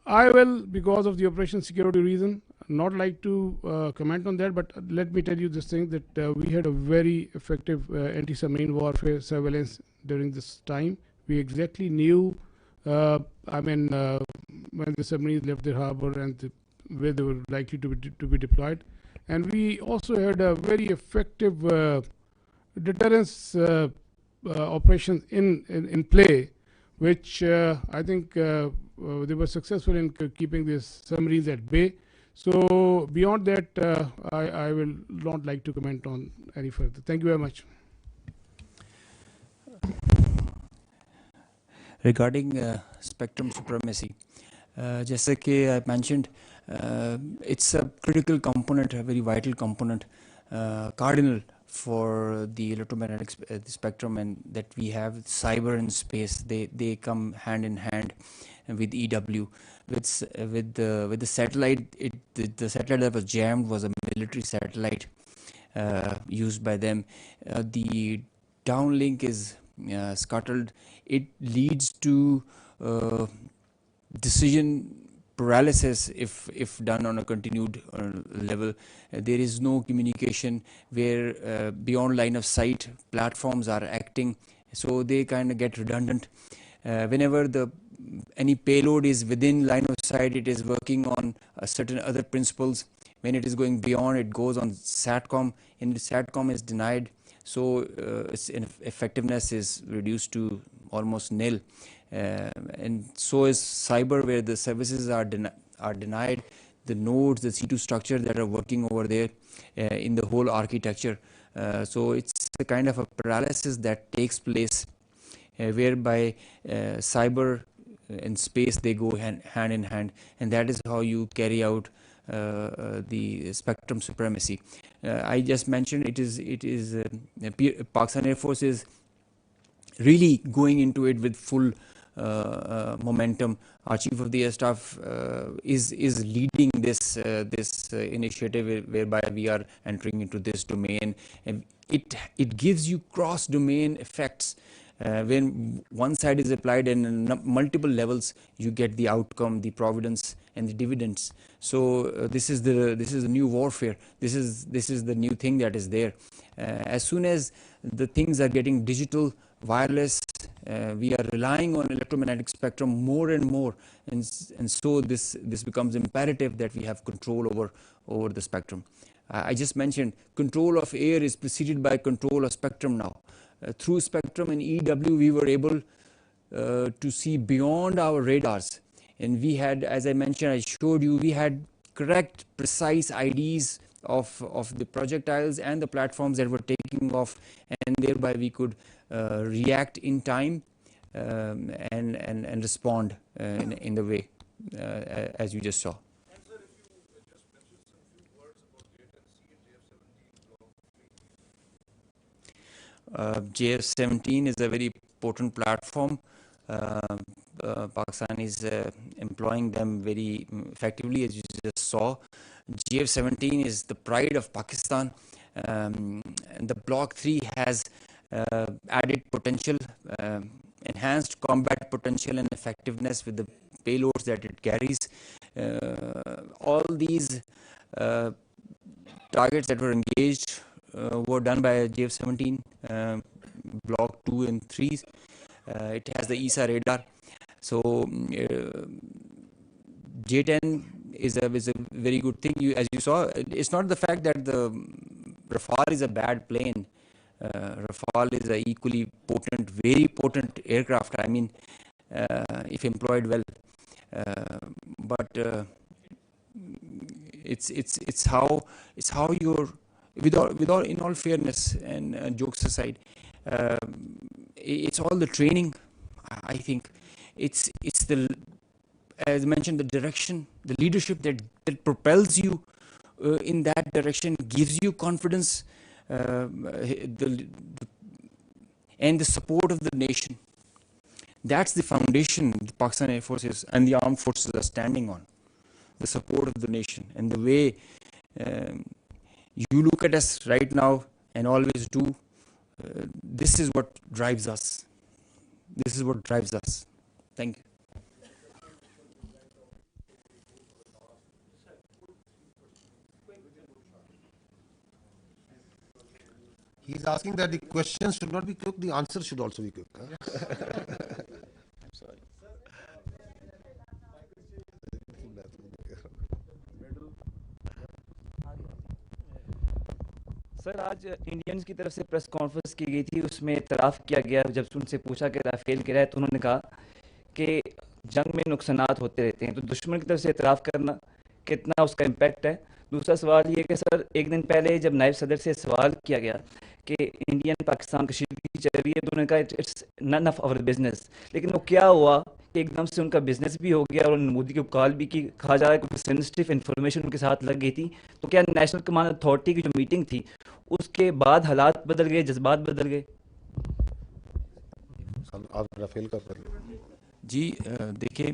I will, because of the operation security reason, not like to comment on that, but let me tell you this thing, that we had a very effective anti-submarine warfare surveillance during this time. We exactly knew, when the submarines left the harbor and where they were likely to be deployed. And we also had a very effective deterrence operations in play, which I think they were successful in keeping these submarines at bay. So beyond that, I will not like to comment on any further. Thank you very much. Regarding spectrum supremacy, just like I mentioned, it's a critical component, a very vital component, cardinal for the electromagnetic spectrum, and that we have cyber and space. They come hand in hand with EW. With the satellite, the satellite that was jammed was a military satellite used by them. The downlink is scuttled. It leads to decision paralysis if done on a continued level. There is no communication where beyond line of sight platforms are acting, so they kind of get redundant. Whenever any payload is within line of sight, it is working on certain other principles. When it is going beyond, it goes on SATCOM, and the SATCOM is denied, so its effectiveness is reduced to almost nil. And so is cyber, where the services are denied, the nodes, the C2 structure that are working over there in the whole architecture. So it's a kind of a paralysis that takes place whereby cyber and space, they go hand in hand, and that is how you carry out the spectrum supremacy. I just mentioned it is Pakistan Air Force is really going into it with full momentum. Our Chief of the Air Staff is leading this initiative whereby we are entering into this domain, and it gives you cross-domain effects. When one side is applied and multiple levels, you get the outcome, the providence, and the dividends. So this is the new warfare. This is the new thing that is there. As soon as the things are getting digital, wireless, we are relying on electromagnetic spectrum more and more, and so this becomes imperative that we have control over the spectrum. I just mentioned control of air is preceded by control of spectrum now. Through spectrum and EW, we were able to see beyond our radars, and we had, as I mentioned, I showed you, we had correct, precise IDs of the projectiles and the platforms that were taking off, and thereby we could react in time and respond in the way as you just saw. JF-17 is a very potent platform. Pakistan is employing them very effectively, as you just saw. JF-17 is the pride of Pakistan. And the Block 3 has added potential, enhanced combat potential and effectiveness with the payloads that it carries. All these targets that were engaged were done by JF-17, Block 2 and 3. It has the ESA radar. So J-10 is a very good thing. As you saw, it's not the fact that the Rafale is a bad plane. Rafale is a equally potent, very potent aircraft. I mean, if employed well. But it's how you're, without in all fairness and jokes aside, it's all the training. I think it's the, as mentioned, the direction, the leadership that propels you in that direction, gives you confidence, and the support of the nation. That's the foundation the Pakistan Air Forces and the armed forces are standing on. The support of the nation, and the way you look at us right now and always do. This is what drives us. This is what drives us. Thank you. He's asking that the question should not be quick, the answer should also be quick. Huh? I'm sorry. Sir आज Indians की तरफ से press conference की गई थी, उसमें इतराफ़ किया गया। जब उनसे पूछा कि राफेल गिरा है तो उन्होंने कहा कि जंग में नुकसानात होते रहते हैं, तो दुश्मन की तरफ से इतराफ़ करना कितना उसका इम्पैक्ट है। दूसरा सवाल ये कि सर एक दिन पहले जब नायब सदर से सवाल किया गया कि इंडियन पाकिस्तान कशीदगी चल रही है, तो उन्होंने कहा it's none of our business, लेकिन वो क्या हुआ कि एकदम से उनका बिजनेस भी हो गया और उन्होंने मोदी को कॉल भी की। कहा जा रहा है कि सेंसिटिव इन्फॉर्मेशन उनके साथ लग गई थी। तो क्या नेशनल कमांड अथॉरिटी की जो मीटिंग थी उसके बाद हालात बदल गए, जज्बात बदल गए? आप राफेल का कर लो जी। देखिए,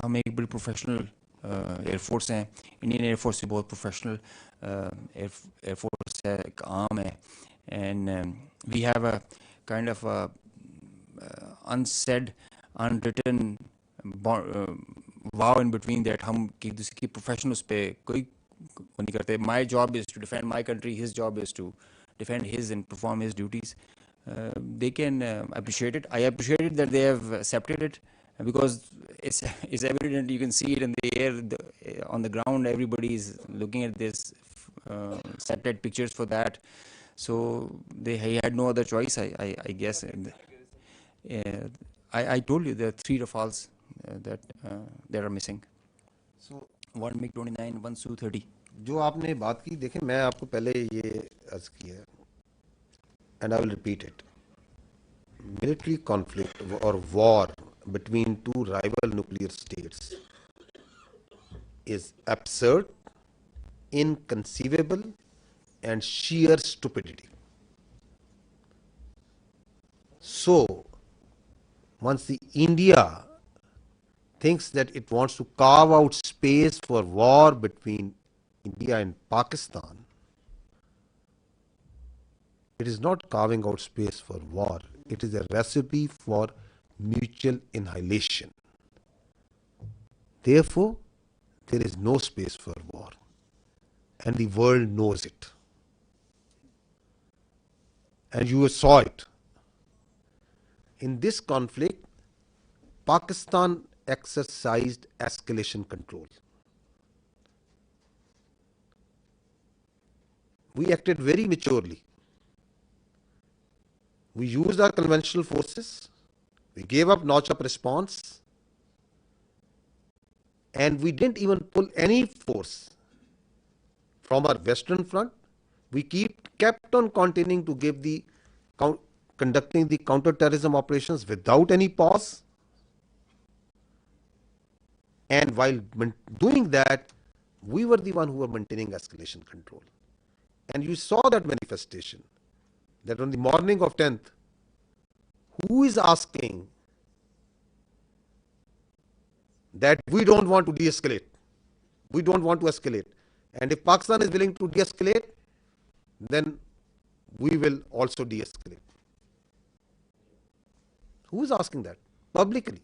हम एक बड़ी प्रोफेशनल एयरफोर्स हैं। इंडियन एयरफोर्स भी बहुत प्रोफेशनल एयरफोर्स है, एक आर्म है, and we have a kind of unsaid unwritten vow in between that. हम एक दूसरे की प्रोफेशनल उस पर कोई नहीं करते। My job is to defend my country, his job is to defend his and perform his duties. They can appreciate it. I appreciate it that they have accepted it, because it's evident. You can see it in the air, on the ground. Everybody is looking at this satellite pictures for that. So he had no other choice, I guess. I told you there are 3 Rafales that are missing. So 1 MiG-29, 1 Su-30. जो आपने बात की, देखें मैं आपको पहले ये अर्ज किया, and I will repeat it. Military conflict or war between two rival nuclear states is absurd, inconceivable, and sheer stupidity. So, once the India thinks that it wants to carve out space for war between India and Pakistan, it is not carving out space for war. It is a recipe for mutual annihilation. Therefore, there is no space for war, and the world knows it. And you saw it. In this conflict, Pakistan exercised escalation control. We acted very maturely. We used our conventional forces, we gave up notch-up response, and we didn't even pull any force from our western front. We kept on continuing to give conducting the counter-terrorism operations without any pause. And while doing that, we were the one who were maintaining escalation control. And you saw that manifestation, that on the morning of 10th, who is asking that we don't want to de-escalate? We don't want to escalate. And if Pakistan is willing to de-escalate, then we will also de-escalate. Who is asking that? Publicly.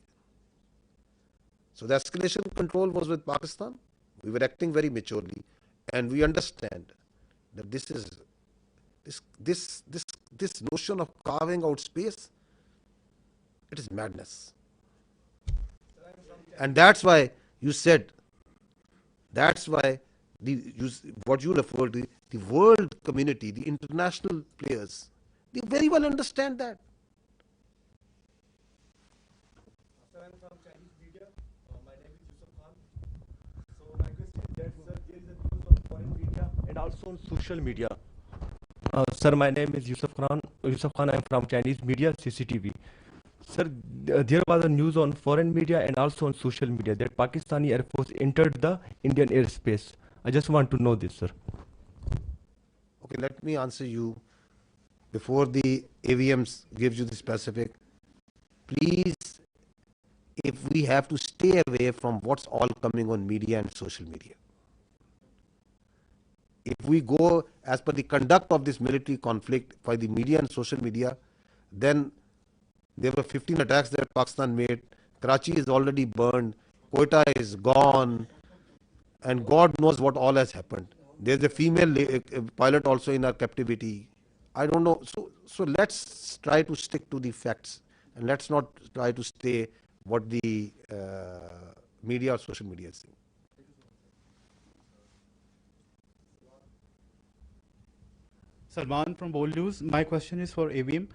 So the escalation control was with Pakistan. We were acting very maturely, and we understand that this notion of carving out space, it is madness. And that's why you said, that's why what you referred to, the world community, the international players, they very well understand that. Sir, I'm from Chinese media. My name is Yusuf Khan. So my question is that, sir, there is a news on foreign media and also on social media. Sir, my name is Yusuf Khan. I'm from Chinese media, CCTV. Sir, there was a news on foreign media and also on social media that Pakistani Air Force entered the Indian airspace. I just want to know this, sir. Okay, let me answer you before the AVMs gives you the specific. Please, if we have to stay away from what's all coming on media and social media. If we go as per the conduct of this military conflict by the media and social media, then there were 15 attacks that Pakistan made. Karachi is already burned. Quetta is gone. And God knows what all has happened. There's a female pilot also in our captivity. I don't know. So let's try to stick to the facts. And let's not try to stay what the media or social media is saying. Salman from Bold News. My question is for AVM.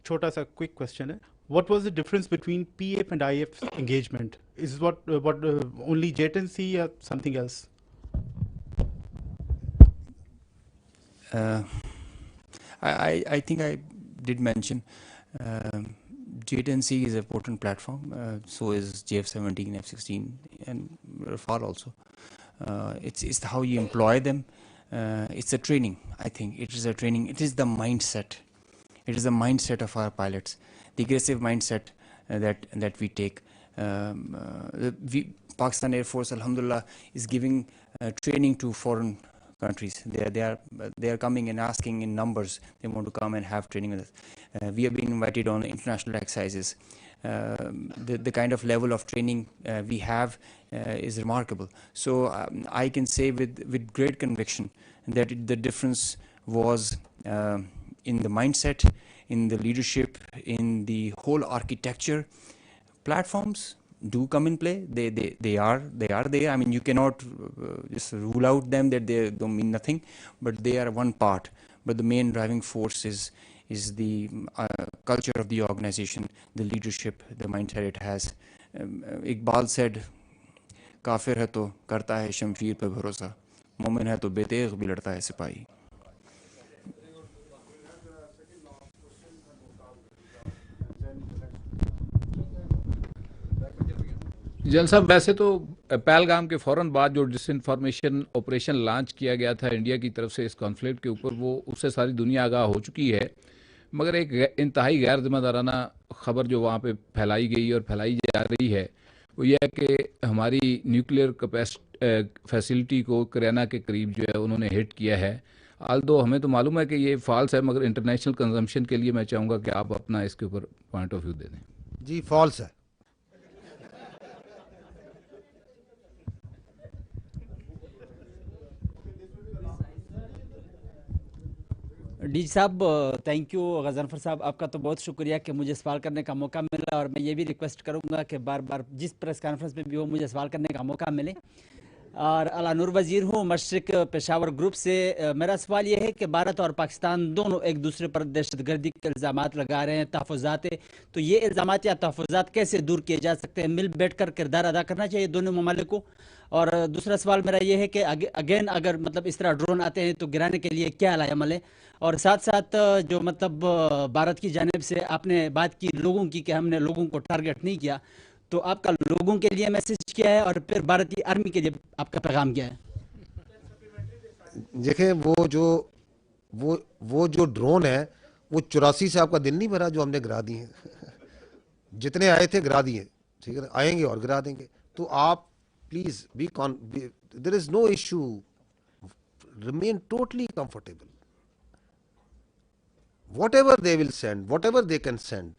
Chota sa quick question hai. What was the difference between PF and IF engagement? Is what only JTNC or something else? I think I did mention JTNC is an important platform. So is JF-17, F-16, and Rafale also. It's how you employ them. It's a training. I think it is a training. It is the mindset. It is the mindset of our pilots, the aggressive mindset that we take. Pakistan Air Force, Alhamdulillah, is giving training to foreign countries. They are coming and asking in numbers. They want to come and have training with us. We are being invited on international exercises. The kind of level of training we have is remarkable. So I can say with great conviction that the difference was in the mindset, in the leadership, in the whole architecture. Platforms do come in play. They are there. I mean, you cannot just rule out them that they don't mean nothing, but they are one part. But the main driving force is the culture of the organization, the leadership, the mindset it has. Iqbal said, کافر ہے تو کرتا ہے شمشیر پہ بھروسہ، مومن ہے تو بے تیغ بھی لڑتا ہے سپاہی. جل صاحب، ویسے تو پہلگام کے فوراً بعد جو ڈس انفارمیشن آپریشن لانچ کیا گیا تھا انڈیا کی طرف سے اس کانفلکٹ کے اوپر، وہ اس سے ساری دنیا آگاہ ہو چکی ہے، مگر ایک انتہائی غیر ذمہ دارانہ خبر جو وہاں پہ پھیلائی گئی اور پھیلائی جا رہی ہے وہ یہ ہے کہ ہماری نیوکلیئر فیسلٹی کو کریانہ کے قریب جو ہے انہوں نے ہٹ کیا ہے. آلدو ہمیں تو معلوم ہے کہ یہ فالس ہے، مگر انٹرنیشنل کنزمپشن کے لیے میں چاہوں گا کہ آپ اپنا اس کے اوپر پوائنٹ آف ویو دے دیں. جی فالس ہے. ڈی جی صاحب تھینک یو. غضنفر صاحب آپ کا تو بہت شکریہ کہ مجھے سوال کرنے کا موقع ملا، اور میں یہ بھی ریکویسٹ کروں گا کہ بار بار جس پریس کانفرنس میں بھی ہو مجھے سوال کرنے کا موقع ملے. اور علا نور وزیر ہوں، مشرق پشاور گروپ سے. میرا سوال یہ ہے کہ بھارت اور پاکستان دونوں ایک دوسرے پر دہشت گردی کے الزامات لگا رہے ہیں، تحفظات. تو یہ الزامات یا تحفظات کیسے دور کیے جا سکتے ہیں؟ مل بیٹھ کر کردار ادا کرنا چاہیے دونوں ممالک کو. اور دوسرا سوال میرا یہ ہے کہ اگین اگر مطلب اس طرح ڈرون آتے ہیں تو گرانے کے لیے کیا عمل عمل ہے؟ اور ساتھ ساتھ جو مطلب بھارت کی جانب سے آپ نے بات کی لوگوں کی کہ ہم نے لوگوں کو ٹارگٹ نہیں کیا، تو آپ کا لوگوں کے لیے میسج کیا ہے اور پھر بھارتی آرمی کے لیے آپ کا پیغام کیا ہے؟ دیکھیں وہ جو ڈرون ہے وہ 84 سے آپ کا دل نہیں بھرا جو ہم نے گرا دی ہیں. جتنے آئے تھے گرا دیے، ٹھیک ہے، آئیں گے اور گرا دیں گے. تو آپ please there is no issue, remain totally comfortable. Whatever they will send, whatever they can send,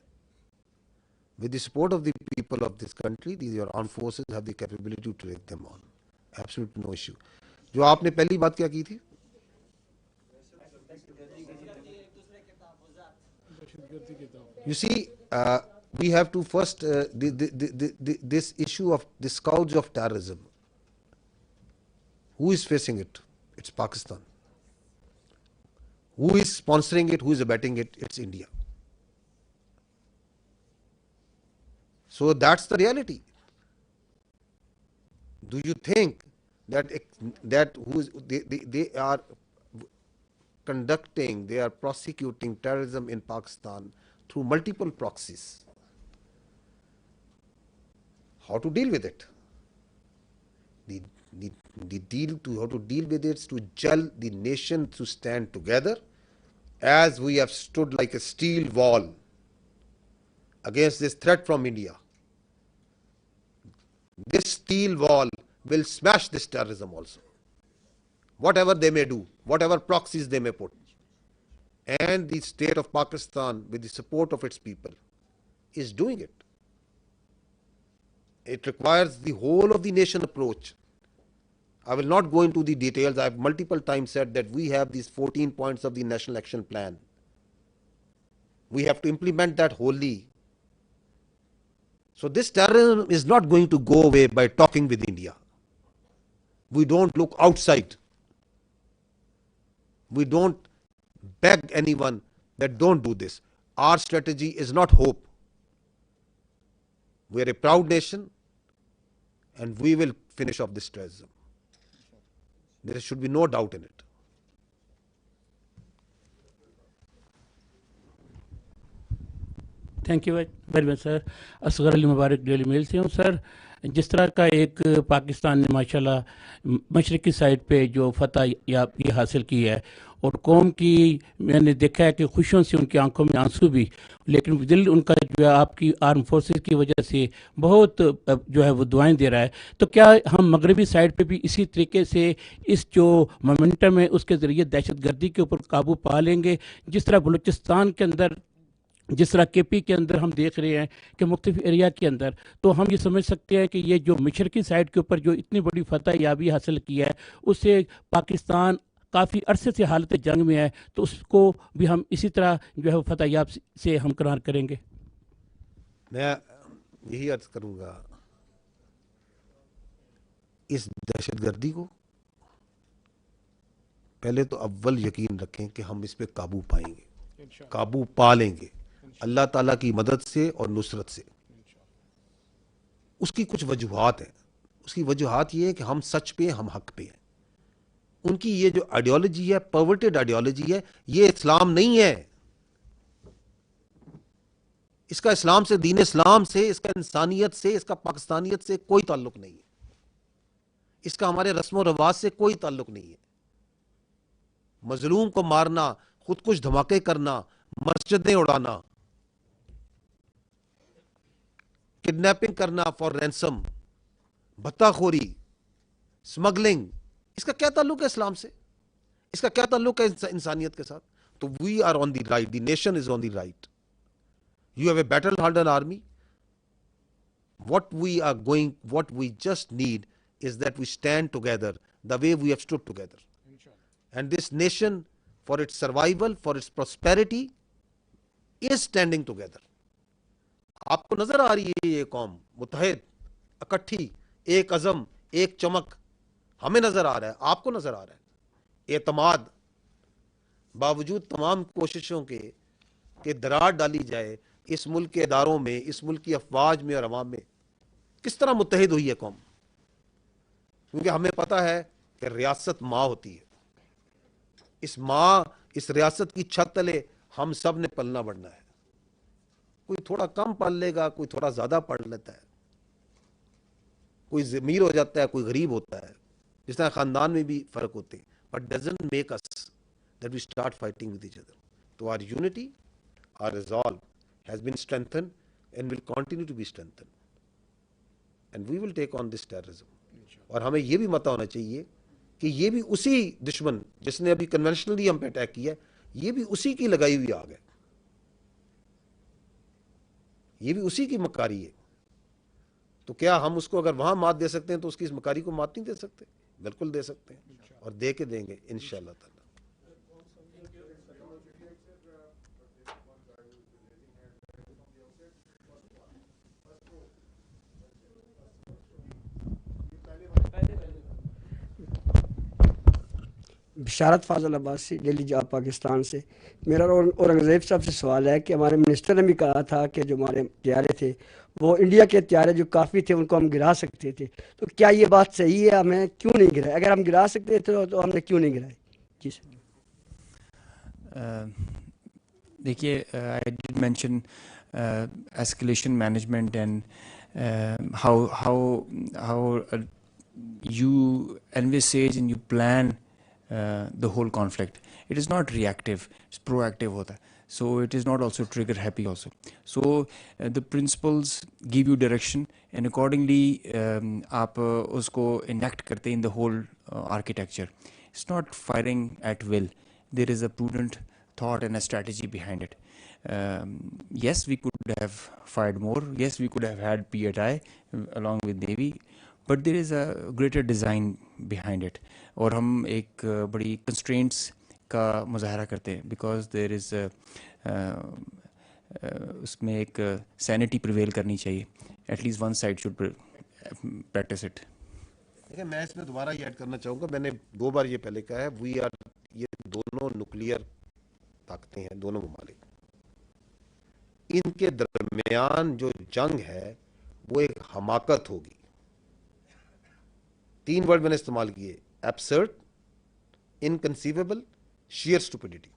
with the support of the people of this country, these your armed forces have the capability to take them on. Absolutely no issue. جو آپ نے پہلی بات کیا کی تھی؟ You see, we have to first, this issue of the scourge of terrorism. Who is facing it? It's Pakistan. Who is sponsoring it? Who is abetting it? It's India. So that's the reality. Do you think that they are conducting, they are prosecuting terrorism in Pakistan through multiple proxies? How to deal with it? How to deal with it is to gel the nation to stand together as we have stood like a steel wall against this threat from India. This steel wall will smash this terrorism also. Whatever they may do, whatever proxies they may put. And the state of Pakistan, with the support of its people, is doing it. It requires the whole of the nation approach. I will not go into the details. I have multiple times said that we have these 14 points of the National Action Plan. We have to implement that wholly. So this terrorism is not going to go away by talking with India. We don't look outside. We don't beg anyone that don't do this. Our strategy is not hope. We are a proud nation and we will finish off this terrorism. There should be no doubt in it. Thank you very much sir. Asghar Ali Mubarak Daily Mail سے ہوں سر. جس طرح کا ایک پاکستان نے ماشاءاللہ مشرقی side پہ جو فتح یہ حاصل کی ہے اور قوم کی میں نے دیکھا ہے کہ خوشیوں سے ان کی آنکھوں میں آنسو بھی، لیکن دل ان کا جو ہے آپ کی آرم فورسز کی وجہ سے بہت جو ہے وہ دعائیں دے رہا ہے. تو کیا ہم مغربی سائڈ پہ بھی اسی طریقے سے اس جو مومنٹم ہے اس کے ذریعے دہشت گردی کے اوپر قابو پا لیں گے؟ جس طرح بلوچستان کے اندر، جس طرح کے پی کے اندر ہم دیکھ رہے ہیں کہ مختلف ایریا کے اندر، تو ہم یہ سمجھ سکتے ہیں کہ یہ جو مشرقی سائڈ کے اوپر جو اتنی بڑی فتح یابی حاصل کی ہے اس سے پاکستان کافی عرصے سے حالت جنگ میں ہے، تو اس کو بھی ہم اسی طرح جو ہے فتح یاب سے ہمکنار کریں گے. میں یہی عرض کروں گا، اس دہشت گردی کو پہلے تو اول یقین رکھیں کہ ہم اس پہ قابو پائیں گے، قابو پا لیں گے اللہ تعالیٰ کی مدد سے اور نصرت سے. اس کی کچھ وجوہات ہیں، اس کی وجوہات یہ ہے کہ ہم سچ پہ ہیں, ہم حق پہ ہیں. ان کی یہ جو آئیڈیالوجی ہے, پرورٹڈ آئیڈیالوجی ہے, یہ اسلام نہیں ہے. اس کا اسلام سے, دین اسلام سے, اس کا انسانیت سے, اس کا پاکستانیت سے کوئی تعلق نہیں ہے. اس کا ہمارے رسم و رواج سے کوئی تعلق نہیں ہے. مظلوم کو مارنا, خود کش دھماکے کرنا, مسجدیں اڑانا, کڈنیپنگ کرنا فار رینسم, بھتہ خوری, اسمگلنگ, اس کا کیا تعلق ہے اسلام سے؟ اس کا کیا تعلق ہے انسانیت کے ساتھ؟ تو we are on the right, the nation is on the right. You have a battle-hardened army. What we just need is that we stand together the way we have stood together. And this nation, for its survival, for its prosperity, is standing together. آپ کو نظر آ رہی ہے یہ قوم متحد, اکٹھی, ایک عزم, ایک چمک, ہمیں نظر آ رہا ہے, آپ کو نظر آ رہا ہے. اعتماد, باوجود تمام کوششوں کے کہ دراڑ ڈالی جائے اس ملک کے اداروں میں, اس ملک کی افواج میں اور عوام میں, کس طرح متحد ہوئی ہے قوم؟ کیونکہ ہمیں پتہ ہے کہ ریاست ماں ہوتی ہے. اس ماں, اس ریاست کی چھت تلے ہم سب نے پلنا بڑھنا ہے. کوئی تھوڑا کم پل لے گا, کوئی تھوڑا زیادہ پڑھ لیتا ہے, کوئی امیر ہو جاتا ہے, کوئی غریب ہوتا ہے, جس طرح خاندان میں بھی فرق ہوتے ہیں. But doesn't make us that we start fighting with each other. So our unity, our resolve has been strengthened and will continue to be strengthened. And we will take on this terrorism. اور ہمیں یہ بھی متہ ہونا چاہیے کہ یہ بھی اسی دشمن جس نے ابھی کنونشنلی ہم پہ اٹیک کیا ہے, یہ بھی اسی کی لگائی ہوئی آگ ہے, یہ بھی اسی کی مکاری ہے. تو کیا ہم اس کو اگر وہاں مات دے سکتے ہیں تو اس کی اس مکاری کو مات نہیں دے سکتے؟ بالکل دے سکتے ہیں, اور دے کے دیں گے انشاءاللہ تعالی. بشارت فاضل عباسی, دہلی جاب پاکستان سے. میرا اورنگزیب صاحب سے سوال ہے کہ ہمارے منسٹر نے بھی کہا تھا کہ جو ہمارے طیارے تھے وہ انڈیا کے طیارے جو کافی تھے ان کو ہم گرا سکتے تھے, تو کیا یہ بات صحیح ہے؟ ہمیں کیوں نہیں گرائے؟ اگر ہم گرا سکتے تھے تو ہم نے کیوں نہیں گرائے؟ جی سر. دیکھیے, I did mention escalation management and how you envisage and you plan the whole conflict. It is not reactive, it's proactive hota hai. So it is not also trigger happy also. So the principles give you direction and accordingly aap usko enact karte in the whole architecture. It's not firing at will. There is a prudent thought and a strategy behind it. Yes, we could have fired more. Yes, we could have had P8I along with Navy. But there is a greater design behind it. اور ہم ایک بڑی constraints کا مظاہرہ کرتے ہیں because there از اس میں ایک سینٹی پریویل کرنی چاہیے. At least one side should practise it. دیکھیں, میں اس میں دوبارہ یہ ایڈ کرنا چاہوں گا, میں نے 2 بار یہ پہلے کہا ہے, وی آر, یہ دونوں نیوکلیئر طاقتیں ہیں, دونوں ممالک, ان کے درمیان جو جنگ ہے وہ ایک حماقت ہوگی. 3 ورڈ میں نے استعمال کیے, ایبسرڈ, انکنسیویبل, شیئر اسٹوپڈیٹی.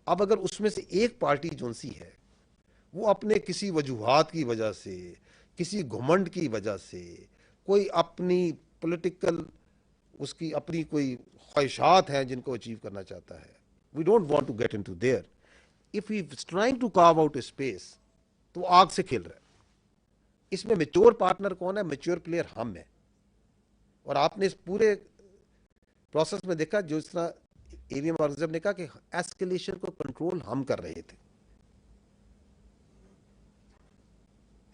اب اگر اس میں سے ایک پارٹی جو سی ہے وہ اپنے کسی وجوہات کی وجہ سے, کسی گھمنڈ کی وجہ سے, کوئی اپنی پولیٹیکل, اس کی اپنی کوئی خواہشات ہیں جن کو اچیو کرنا چاہتا ہے, we don't want to get into there. If he is trying to carve out a space, تو آگ سے کھیل رہا ہے. اس میں میچور پارٹنر کون ہے؟ میچور پلیئر ہم ہیں. اور آپ نے اس پورے پروسیس میں دیکھا جو اس طرح اے وی ایم آرگنائزر نے کہا کہ ایسکلیشن کو کنٹرول ہم کر رہے تھے.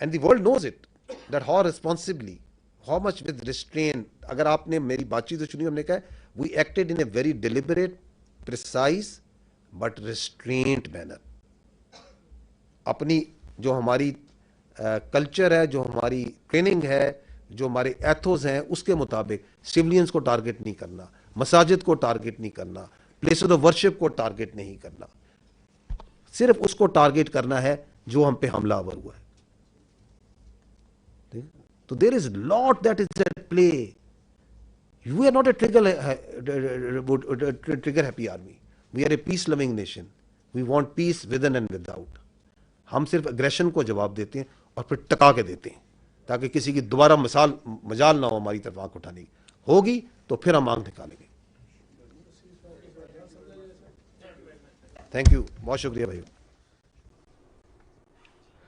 And the world knows it that how responsibly, how much with restrain. اگر آپ نے میری بات چیت سنی, ہم نے کہا we acted in a very deliberate, precise but restraint manner. اپنی جو ہماری کلچر ہے, جو ہماری ٹریننگ ہے, جو ہمارے ایتھوز ہیں, اس کے مطابق سیولینز کو ٹارگٹ نہیں کرنا, مساجد کو ٹارگٹ نہیں کرنا, پلیسز آف ورشپ کو ٹارگٹ نہیں کرنا, صرف اس کو ٹارگٹ کرنا ہے جو ہم پہ حملہ آور ہوا ہے. تو So there is lot that is at play. We are not a trigger happy army. We are a peace loving nation. We want peace within and without. ہم صرف اگریشن کو جواب دیتے ہیں اور پھر ٹکا کے دیتے ہیں تاکہ کسی کی دوبارہ مجال نہ ہو ہماری طرف آنکھ اٹھانے کی. ہوگی تو پھر ہم آنکھ نکالیں گے. تھینک یو, بہت شکریہ بھائی.